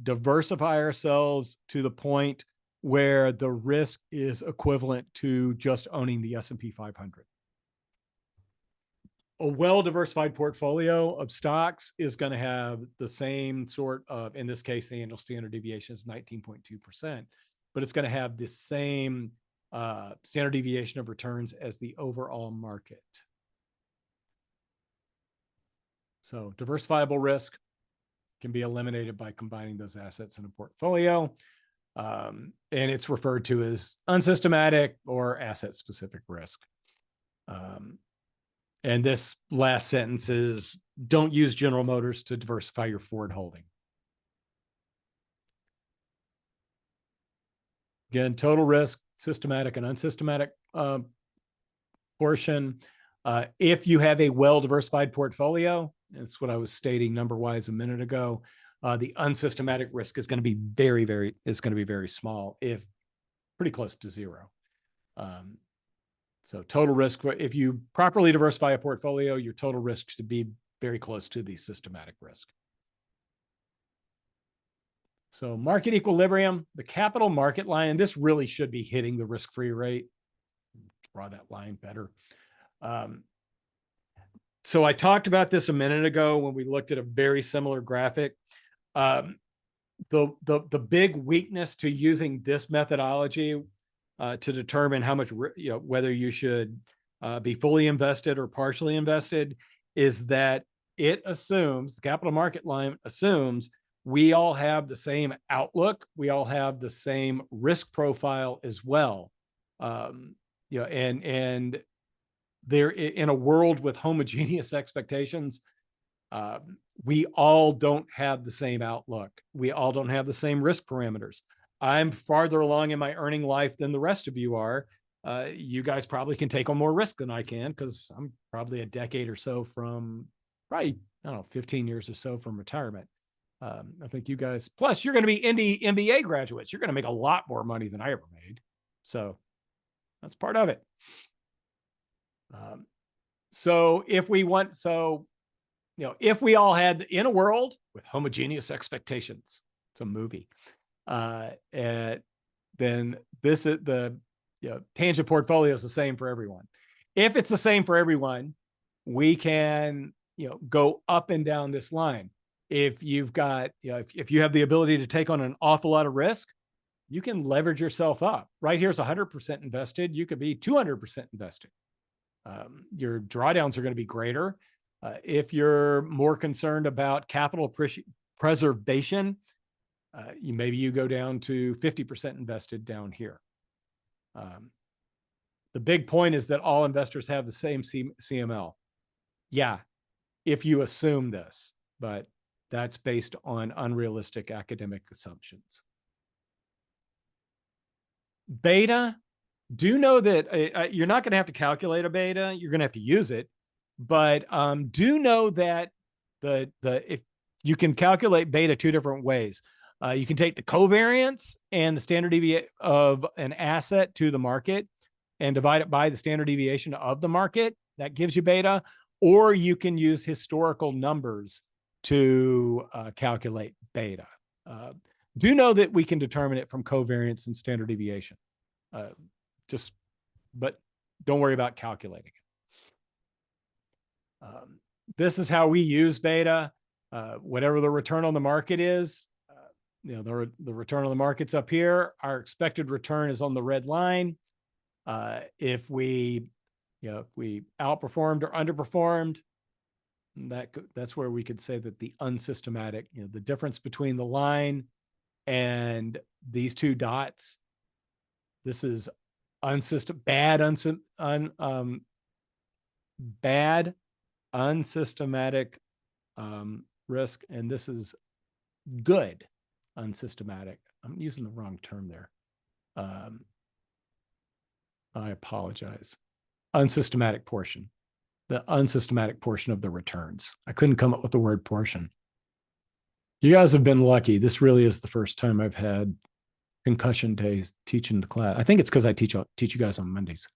diversify ourselves to the point where the risk is equivalent to just owning the S&P 500. A well-diversified portfolio of stocks is going to have the same sort of, in this case, the annual standard deviation is 19.2%, but it's going to have the same standard deviation of returns as the overall market. So diversifiable risk can be eliminated by combining those assets in a portfolio. And it's referred to as unsystematic or asset-specific risk. And this last sentence is, don't use General Motors to diversify your Ford holding. Again, total risk, systematic and unsystematic portion. If you have a well-diversified portfolio, that's what I was stating number-wise a minute ago, the unsystematic risk is going to be very small, if pretty close to zero. So total risk, if you properly diversify a portfolio, your total risk should be very close to the systematic risk. So market equilibrium, the capital market line, and this really should be hitting the risk-free rate. Draw that line better. So I talked about this a minute ago when we looked at a very similar graphic. The big weakness to using this methodology to determine how much, whether you should be fully invested or partially invested, is that it assumes, the capital market line assumes, we all have the same outlook. We all have the same risk profile as well. And there, in a world with homogeneous expectations, we all don't have the same outlook. We all don't have the same risk parameters. I'm farther along in my earning life than the rest of you are. You guys probably can take on more risk than I can, because I'm probably a decade or so from, probably, I don't know, 15 years or so from retirement. I think you guys, plus you're going to be MBA graduates. You're going to make a lot more money than I ever made. So that's part of it. So if we want, if we all had, in a world with homogeneous expectations, it's a movie, then this is the tangent portfolio is the same for everyone. If it's the same for everyone, we can, go up and down this line. If you've got, if you have the ability to take on an awful lot of risk, you can leverage yourself up. Right here's 100% invested. You could be 200% invested. Your drawdowns are going to be greater. If you're more concerned about capital preservation, maybe you go down to 50% invested down here. The big point is that all investors have the same CML. Yeah, if you assume this, but that's based on unrealistic academic assumptions. Beta, do know that you're not going to have to calculate a beta. You're going to have to use it, but do know that if you can calculate beta two different ways. You can take the covariance and the standard deviation of an asset to the market and divide it by the standard deviation of the market. That gives you beta, or you can use historical numbers to calculate beta. Do know that we can determine it from covariance and standard deviation. But don't worry about calculating it. This is how we use beta. Whatever the return on the market is, the return on the market's up here. Our expected return is on the red line. If we outperformed or underperformed, That's where we could say that the unsystematic, the difference between the line and these two dots, this is bad unsystematic risk, and this is good unsystematic. I'm using the wrong term there. I apologize. Unsystematic portion. The unsystematic portion of the returns. I couldn't come up with the word portion. You guys have been lucky. This really is the first time I've had concussion days teaching the class. I think it's because I teach you guys on Mondays.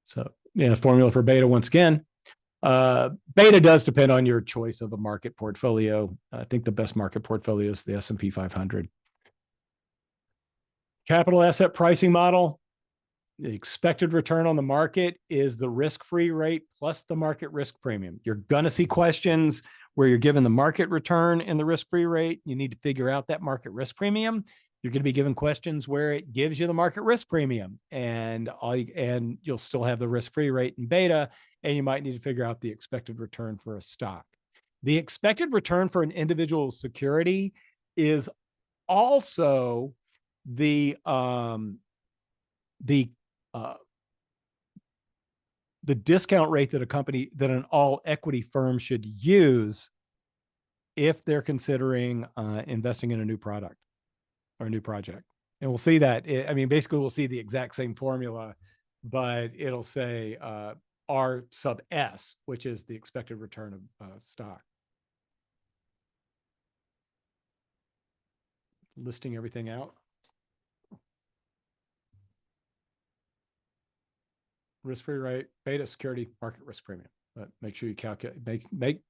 So yeah, formula for beta once again. Beta does depend on your choice of a market portfolio. I think the best market portfolio is the S&P 500. Capital asset pricing model. The expected return on the market is the risk-free rate plus the market risk premium. You're going to see questions where you're given the market return and the risk-free rate. You need to figure out that market risk premium. You're going to be given questions where it gives you the market risk premium, and you'll still have the risk-free rate in beta, and you might need to figure out the expected return for a stock. The expected return for an individual security is also the discount rate that an all equity firm should use if they're considering investing in a new product or a new project. And we'll see that. Basically we'll see the exact same formula, but it'll say R sub S, which is the expected return of stock. Listing everything out. Risk-free rate, beta, security, market risk premium. But make sure you calculate,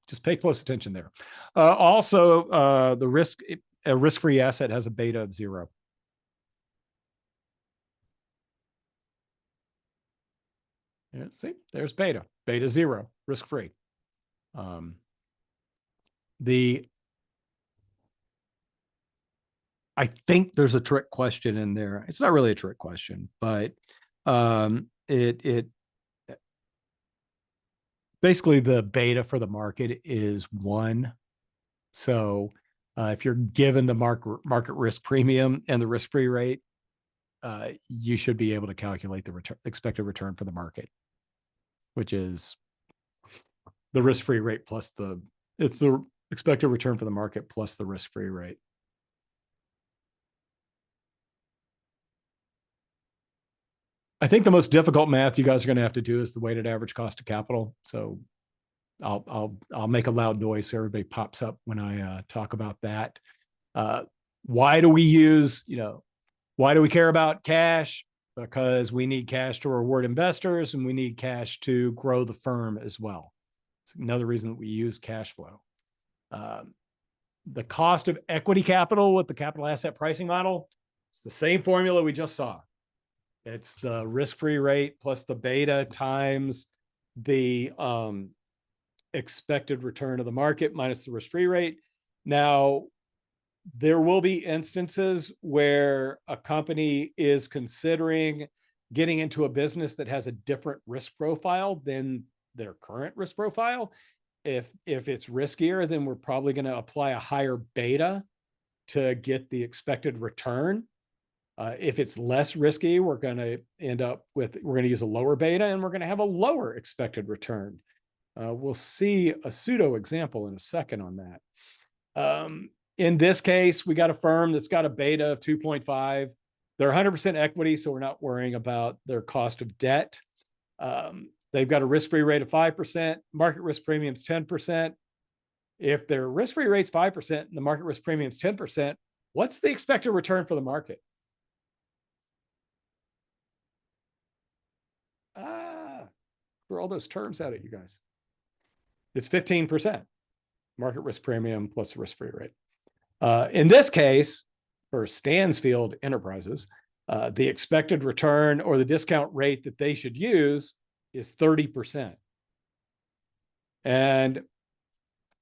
just pay close attention there. Also, a risk-free asset has a beta of 0. Yeah, see, there's beta. Beta 0, risk-free. I think there's a trick question in there. It's not really a trick question, but basically the beta for the market is 1. So if you're given the market risk premium and the risk-free rate, you should be able to calculate the expected return for the market, which is the risk-free rate plus it's the expected return for the market plus the risk-free rate. I think the most difficult math you guys are going to have to do is the weighted average cost of capital. So I'll make a loud noise so everybody pops up when I talk about that. Why do we care about cash? Because we need cash to reward investors and we need cash to grow the firm as well. It's another reason that we use cash flow. The cost of equity capital with the capital asset pricing model, it's the same formula we just saw. It's the risk-free rate plus the beta times the expected return of the market minus the risk-free rate. Now, there will be instances where a company is considering getting into a business that has a different risk profile than their current risk profile. If it's riskier, then we're probably going to apply a higher beta to get the expected return. If it's less risky, we're going to use a lower beta and we're going to have a lower expected return. We'll see a pseudo example in a second on that. In this case, we got a firm that's got a beta of 2.5. They're 100% equity, so we're not worrying about their cost of debt. They've got a risk-free rate of 5%, market risk premium is 10%. If their risk-free rate's 5% and the market risk premium is 10%, what's the expected return for the market? For all those terms out at you guys. It's 15%, market risk premium plus the risk-free rate. In this case, for Stansfield Enterprises, the expected return or the discount rate that they should use is 30%. And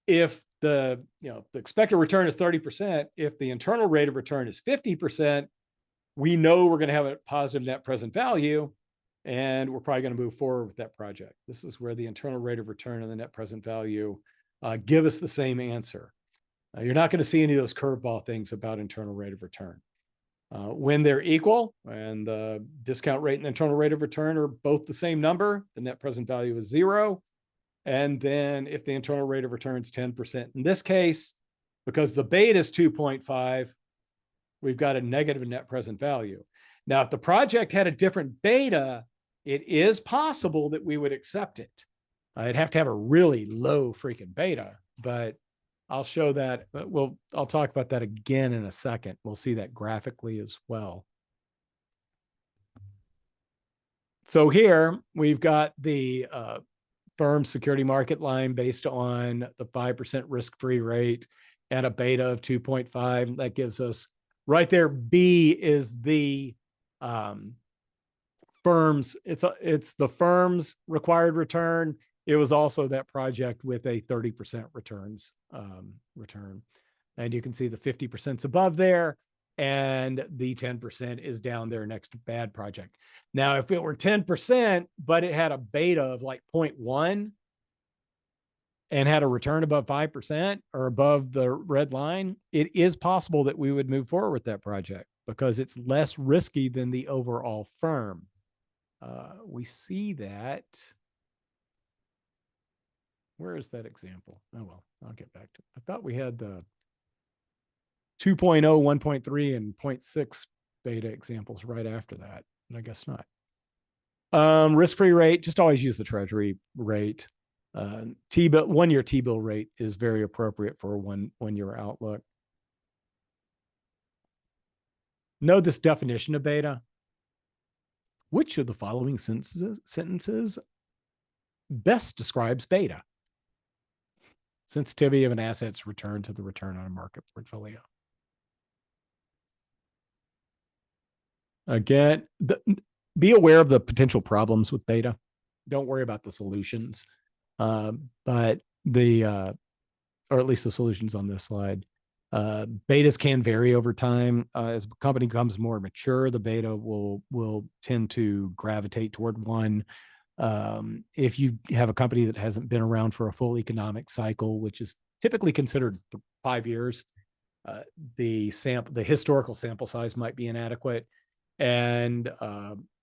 if the expected return is 30%, if the internal rate of return is 50%, we know we're going to have a positive net present value. and we're probably going to move forward with that project. This is where the internal rate of return and the net present value give us the same answer. You're not going to see any of those curveball things about internal rate of return. When they're equal and the discount rate and the internal rate of return are both the same number, the net present value is 0. And then if the internal rate of return is 10%, in this case, because the beta is 2.5, we've got a negative net present value. Now, if the project had a different beta, it is possible that we would accept it. I'd have to have a really low freaking beta, but I'll show that. I'll talk about that again in a second. We'll see that graphically as well. So here we've got the firm security market line based on the 5% risk-free rate at a beta of 2.5. That gives us right there. B is the firm's. It's the firm's required return. It was also that project with a 30% return. And you can see the 50% above there and the 10% is down there next to bad project. Now, if it were 10%, but it had a beta of like 0.1 and had a return above 5% or above the red line, it is possible that we would move forward with that project because it's less risky than the overall firm. We see that. Where is that example? Oh, well, I'll get back to it. I thought we had the 2.0, 1.3, and 0.6 beta examples right after that, and I guess not. Risk-free rate, just always use the treasury rate. T-bill, 1-year T-bill rate is very appropriate for a one-year outlook. Know this definition of beta. Which of the following sentences best describes beta? Sensitivity of an asset's return to the return on a market portfolio. Again, be aware of the potential problems with beta. Don't worry about the solutions, but or at least the solutions on this slide. Betas can vary over time. As a company becomes more mature, the beta will tend to gravitate toward 1. If you have a company that hasn't been around for a full economic cycle, which is typically considered 5 years, the historical sample size might be inadequate, and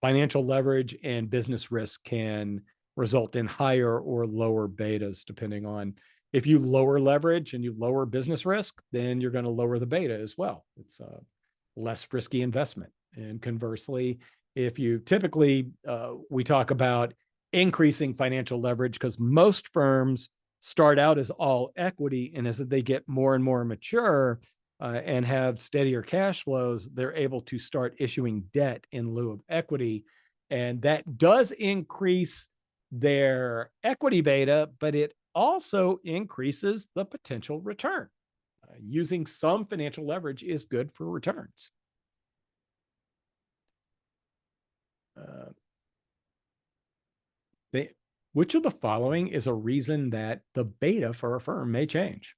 financial leverage and business risk can result in higher or lower betas, depending on if you lower leverage and you lower business risk, then you're going to lower the beta as well. It's a less risky investment. And conversely, if you typically, we talk about increasing financial leverage because most firms start out as all equity, and as they get more and more mature and have steadier cash flows, they're able to start issuing debt in lieu of equity. And that does increase their equity beta, but it also increases the potential return. Using some financial leverage is good for returns. Which of the following is a reason that the beta for a firm may change?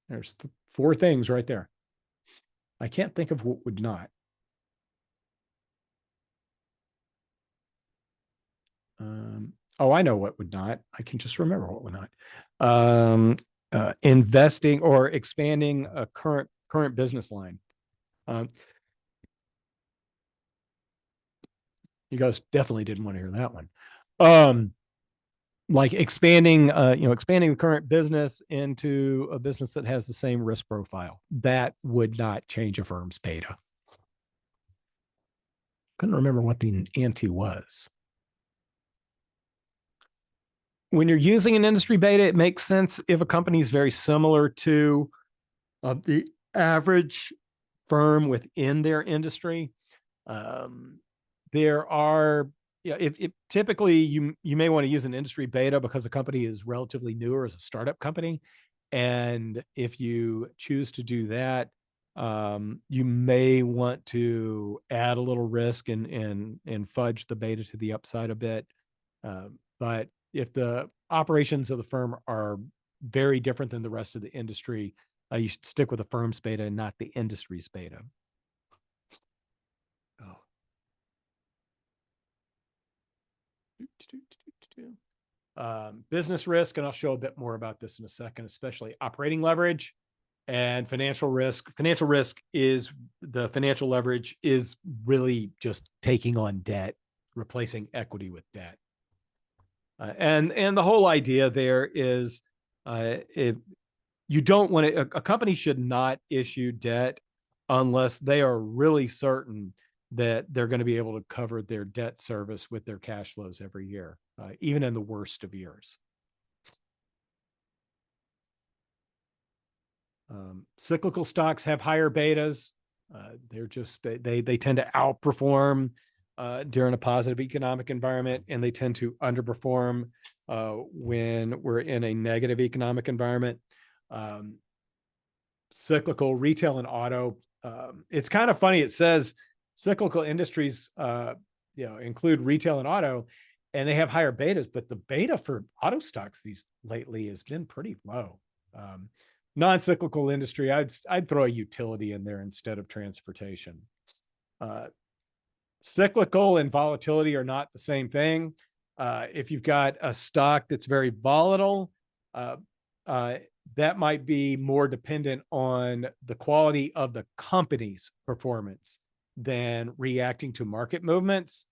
There's 4 things right there. I can't think of what would not. Oh, I know what would not. I can just remember what would not. Investing or expanding a current business line. You guys definitely didn't want to hear that one. Like expanding the current business into a business that has the same risk profile. That would not change a firm's beta. Couldn't remember what the ante was. When you're using an industry beta, it makes sense if a company is very similar to the average firm within their industry. There are, if typically you may want to use an industry beta because a company is relatively newer as a startup company. And if you choose to do that, you may want to add a little risk and fudge the beta to the upside a bit. But if the operations of the firm are very different than the rest of the industry, you should stick with the firm's beta and not the industry's beta. Oh. Business risk, and I'll show a bit more about this in a second, especially operating leverage and financial risk. Financial risk is the financial leverage is really just taking on debt, replacing equity with debt. And the whole idea there is if you don't want to, a company should not issue debt unless they are really certain that they're going to be able to cover their debt service with their cash flows every year, even in the worst of years. Cyclical stocks have higher betas. They're just, they tend to outperform during a positive economic environment, and they tend to underperform when we're in a negative economic environment. Cyclical retail and auto. It's kind of funny. It says cyclical industries, include retail and auto, and they have higher betas, but the beta for auto stocks lately has been pretty low. Non-cyclical industry, I'd throw a utility in there instead of transportation. Cyclical and volatility are not the same thing. If you've got a stock that's very volatile, that might be more dependent on the quality of the company's performance than reacting to market movements.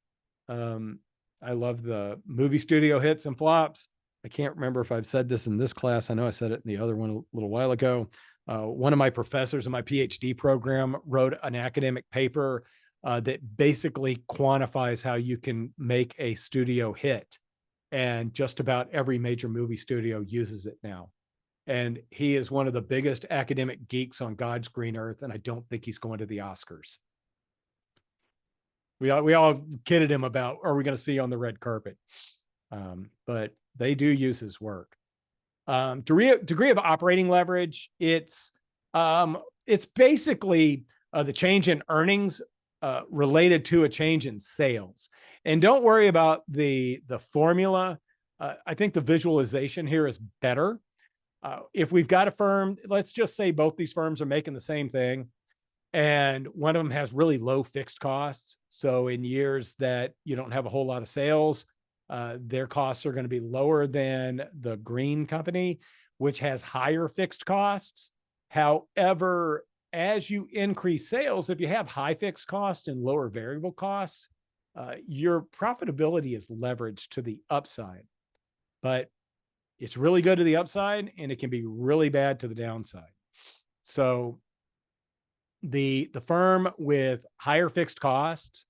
I love the movie studio hits and flops. I can't remember if I've said this in this class. I know I said it in the other one a little while ago. One of my professors in my PhD program wrote an academic paper that basically quantifies how you can make a studio hit. And just about every major movie studio uses it now. And he is one of the biggest academic geeks on God's green earth, and I don't think he's going to the Oscars. We all kidded him about, are we going to see you on the red carpet? But they do use his work. Degree of operating leverage. It's basically the change in earnings related to a change in sales. And don't worry about the formula. I think the visualization here is better. If we've got a firm, let's just say both these firms are making the same thing, and one of them has really low fixed costs. So in years that you don't have a whole lot of sales, their costs are going to be lower than the green company, which has higher fixed costs. However, as you increase sales, if you have high fixed costs and lower variable costs, your profitability is leveraged to the upside. But it's really good to the upside, and it can be really bad to the downside. So the firm with higher fixed costs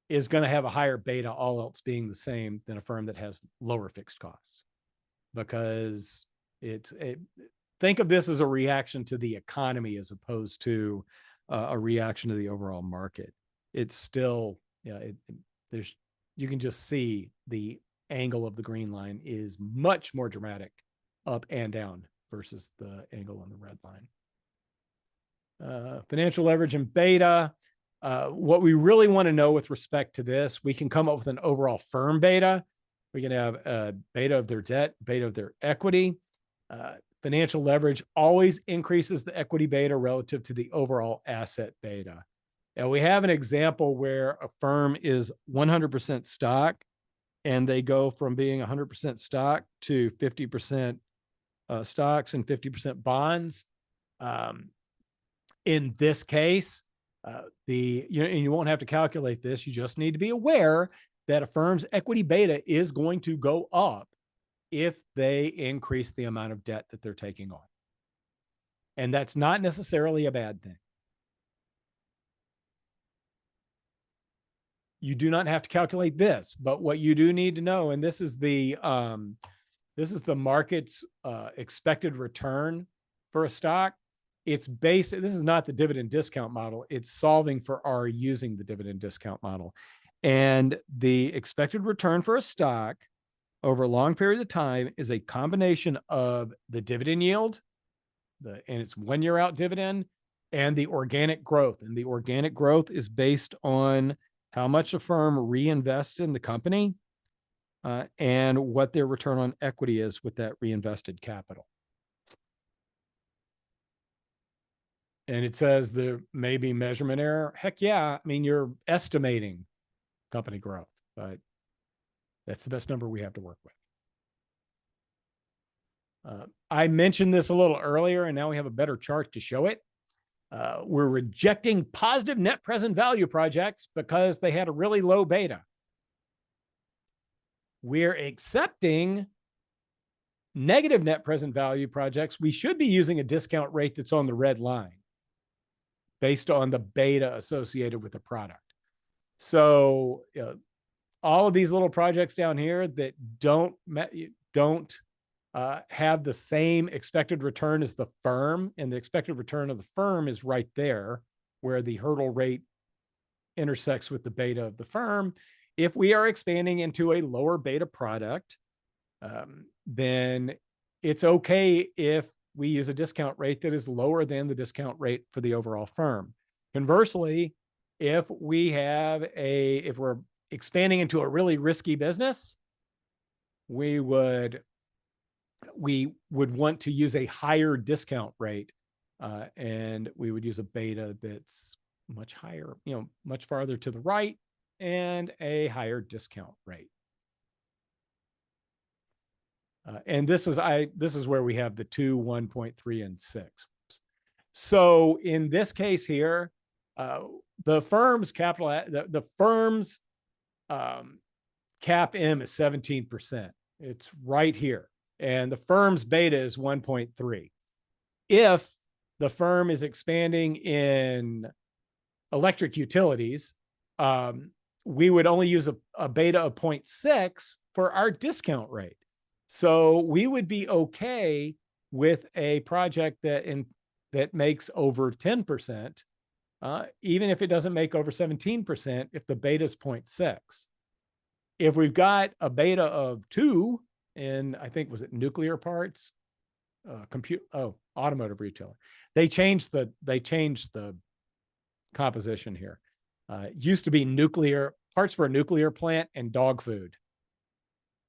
is going to have a higher beta, all else being the same, than a firm that has lower fixed costs, because think of this as a reaction to the economy as opposed to a reaction to the overall market. It's still, you can just see the angle of the green line is much more dramatic up and down versus the angle on the red line. Financial leverage and beta. What we really want to know with respect to this, we can come up with an overall firm beta. We can have a beta of their debt, beta of their equity. Financial leverage always increases the equity beta relative to the overall asset beta. And we have an example where a firm is 100% stock, and they go from being 100% stock to 50% stocks and 50% bonds. In this case, and you won't have to calculate this. You just need to be aware that a firm's equity beta is going to go up if they increase the amount of debt that they're taking on. And that's not necessarily a bad thing. You do not have to calculate this, but what you do need to know, and this is the market's expected return for a stock. It's based, this is not the dividend discount model. It's solving for R using the dividend discount model. And the expected return for a stock over a long period of time is a combination of the dividend yield, and it's 1 year out dividend, and the organic growth. And the organic growth is based on how much a firm reinvests in the company and what their return on equity is with that reinvested capital. And it says there may be measurement error. Heck yeah. I mean, you're estimating company growth, but That's the best number we have to work with. I mentioned this a little earlier, and now we have a better chart to show it. We're rejecting positive net present value projects because they had a really low beta. We're accepting negative net present value projects. We should be using a discount rate that's on the red line based on the beta associated with the product. So all of these little projects down here that don't have the same expected return as the firm, and the expected return of the firm is right there where the hurdle rate intersects with the beta of the firm. If we are expanding into a lower beta product, then it's okay if we use a discount rate that is lower than the discount rate for the overall firm. Conversely, if we're expanding into a really risky business, we would want to use a higher discount rate, and we would use a beta that's much higher, much farther to the right, and a higher discount rate. And this is where we have the 2, 1.3, and 6. So in this case here, the firm's capital, the firm's cap M is 17%. It's right here. And the firm's beta is 1.3. If the firm is expanding in electric utilities, we would only use a beta of 0.6 for our discount rate. So we would be okay with a project that makes over 10%, even if it doesn't make over 17%, if the beta is 0.6. If we've got a beta of 2 in, I think, was it nuclear parts, automotive retailer, they changed the composition here. It used to be nuclear parts for a nuclear plant and dog food.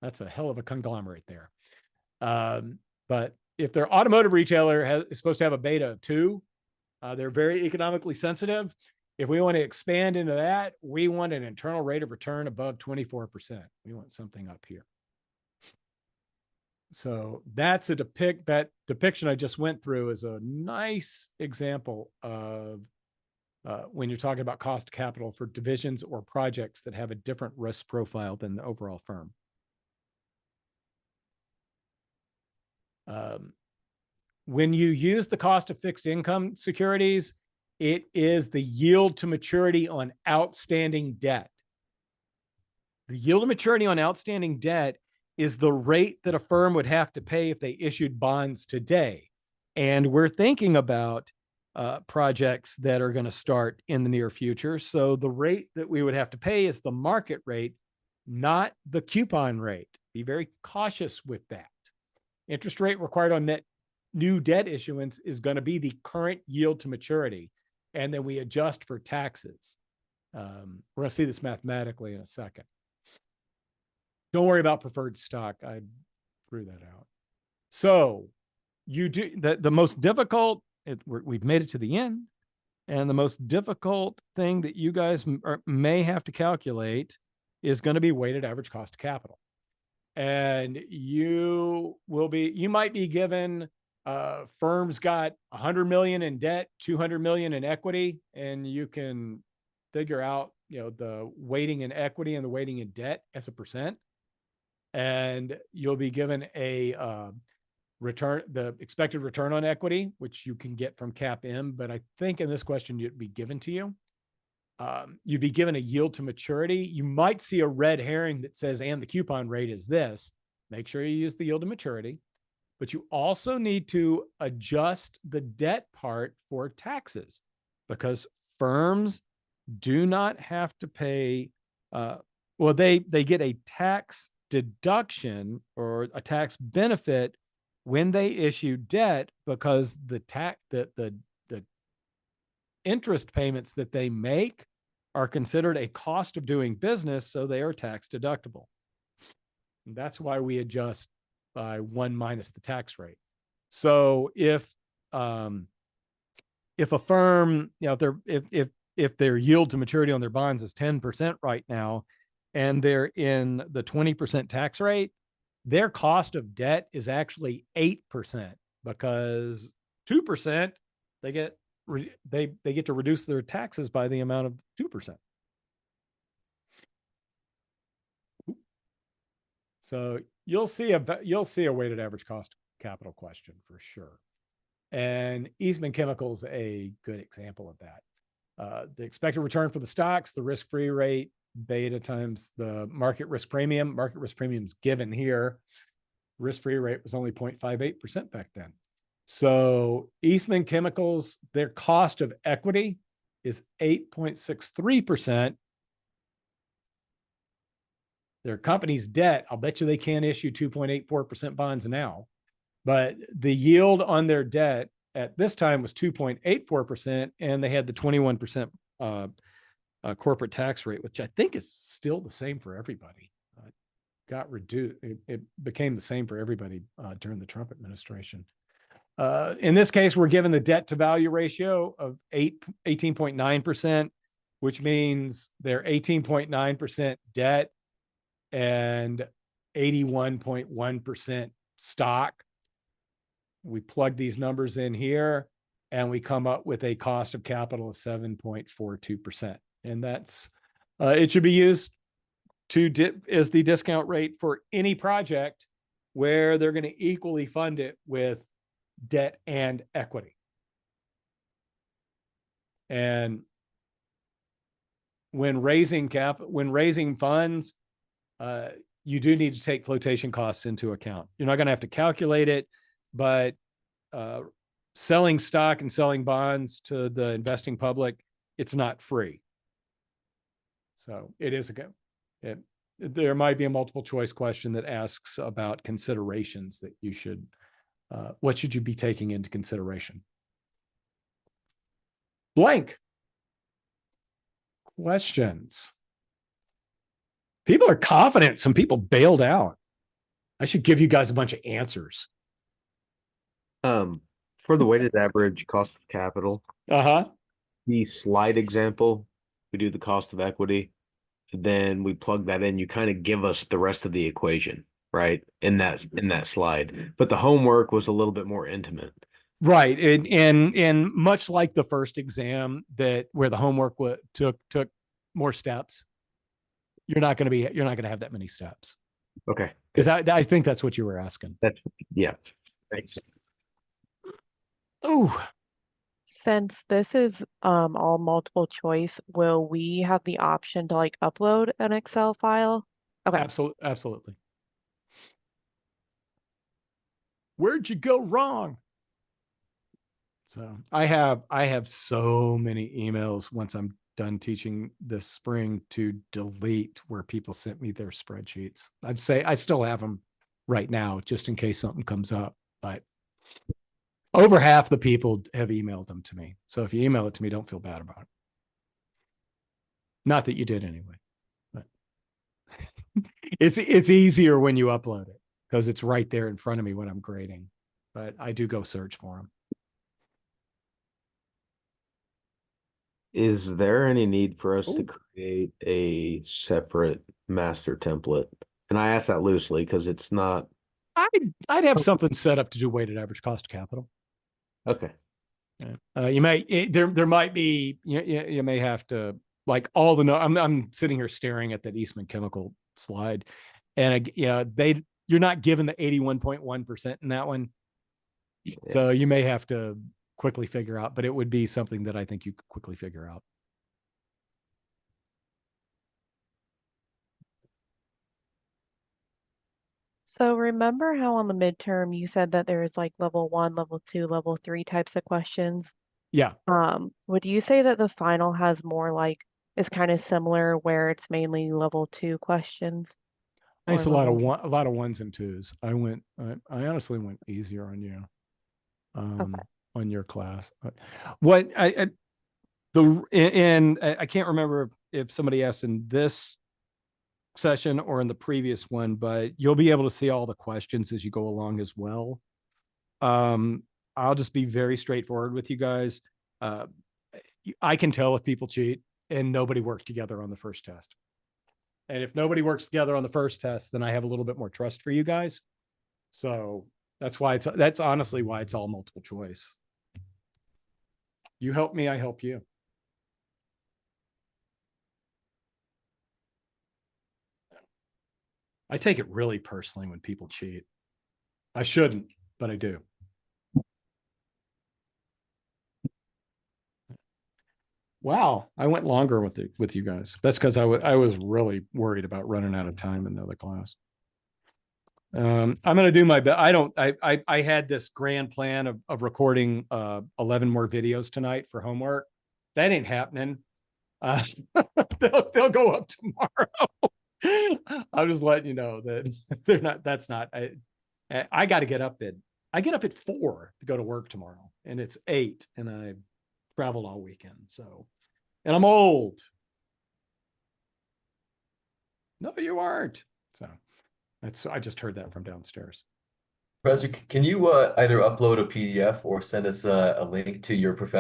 That's a hell of a conglomerate there. But if their automotive retailer is supposed to have a beta of 2, they're very economically sensitive. If we want to expand into that, we want an internal rate of return above 24%. We want something up here. So that's that depiction I just went through is a nice example of when you're talking about cost of capital for divisions or projects that have a different risk profile than the overall firm. When you use the cost of fixed income securities, it is the yield to maturity on outstanding debt. The yield to maturity on outstanding debt is the rate that a firm would have to pay if they issued bonds today. And we're thinking about projects that are going to start in the near future. So the rate that we would have to pay is the market rate, not the coupon rate. Be very cautious with that. Interest rate required on new debt issuance is going to be the current yield to maturity. And then we adjust for taxes. We're going to see this mathematically in a second. Don't worry about preferred stock. I threw that out. So you do the most difficult, we've made it to the end. And the most difficult thing that you guys may have to calculate is going to be weighted average cost of capital. And you might be given, firms got 100 million in debt, 200 million in equity, and you can figure out, the weighting in equity and the weighting in debt as a percent. And you'll be given a the expected return on equity, which you can get from cap M. But I think in this question, it'd be given to you. You'd be given a yield to maturity. You might see a red herring that says, and the coupon rate is this. Make sure you use the yield to maturity. But you also need to adjust the debt part for taxes, because firms do not have to pay, they get a tax deduction or a tax benefit when they issue debt, because the interest payments that they make are considered a cost of doing business, so they are tax deductible. And that's why we adjust by 1 minus the tax rate. So if a firm, if their yield to maturity on their bonds is 10% right now, and they're in the 20% tax rate, their cost of debt is actually 8% because 2% they get they get to reduce their taxes by the amount of 2%. So you'll see a weighted average cost of capital question for sure. And Eastman Chemical is a good example of that. The expected return for the stocks, the risk-free rate, beta times the market risk premium. Market risk premium is given here. Risk-free rate was only 0.58% back then. So Eastman Chemicals, their cost of equity is 8.63%. Their company's debt, I'll bet you they can't issue 2.84% bonds now, but the yield on their debt at this time was 2.84%, and they had the 21% corporate tax rate, which I think is still the same for everybody. Got reduced. It became the same for everybody during the Trump administration. In this case, we're given the debt to value ratio of 18.9%, which means they're 18.9% debt and 81.1% stock. We plug these numbers in here and we come up with a cost of capital of 7.42%. And that's, it should be used as the discount rate for any project where they're going to equally fund it with debt and equity. And when raising funds, you do need to take flotation costs into account. You're not going to have to calculate it, but selling stock and selling bonds to the investing public, it's not free. So it is there might be a multiple choice question that asks about considerations that you should, what should you be taking into consideration? Blank. Questions. People are confident. Some people bailed out. I should give you guys a bunch of answers. For the weighted average cost of capital, the slide example, we do the cost of equity, then we plug that in. You kind of give us the rest of the equation, right? In that slide. But the homework was a little bit more intimate. Right. And much like the first exam where the homework took more steps, you're not going to have that many steps. Okay. Because I think that's what you were asking. Yeah. Thanks. Oh, Since this is all multiple choice, will we have the option to like upload an Excel file? Okay. absolutely. Where'd you go wrong? So I have so many emails once I'm done teaching this spring to delete where people sent me their spreadsheets. I still have them right now just in case something comes up, but over half the people have emailed them to me. So if you email it to me, don't feel bad about it. Not that you did anyway, but it's easier when you upload it because it's right there in front of me when I'm grading, but I do go search for them. Is there any need for us to create a separate master template? And I ask that loosely because it's not. I'd have something set up to do weighted average cost of capital. Okay. You may there might be you may have to like all the I'm sitting here staring at that Eastman Chemical slide, and you're not given the 81.1% in that one, so you may have to quickly figure out, but it would be something that I think you could quickly figure out. So remember how on the midterm you said that there's like level 1, level 2, level 3 types of questions? Yeah. Would you say that the final has more like is kind of similar where it's mainly level 2 questions? I think it's or a level- lot of ones and twos. I honestly went easier on you. On your class. What I can't remember if somebody asked in this session or in the previous one, but you'll be able to see all the questions as you go along as well. I'll just be very straightforward with you guys. I can tell if people cheat and nobody worked together on the first test. And if nobody works together on the first test, then I have a little bit more trust for you guys. So that's honestly why it's all multiple choice. You help me, I help you. I take it really personally when people cheat. I shouldn't, but I do. Wow, I went longer with you guys. That's because I was really worried about running out of time in the other class. I'm gonna do my best. I had this grand plan of recording 11 more videos tonight for homework. That ain't happening. They'll go up tomorrow. I'm just letting you know that they're not. That's not. I got to get up at. I get up at 4 to go to work tomorrow, and it's 8, and I traveled all weekend. So, and I'm old. No, you aren't. So, I just heard that from downstairs. Professor, can you either upload a PDF or send us a link to your professor?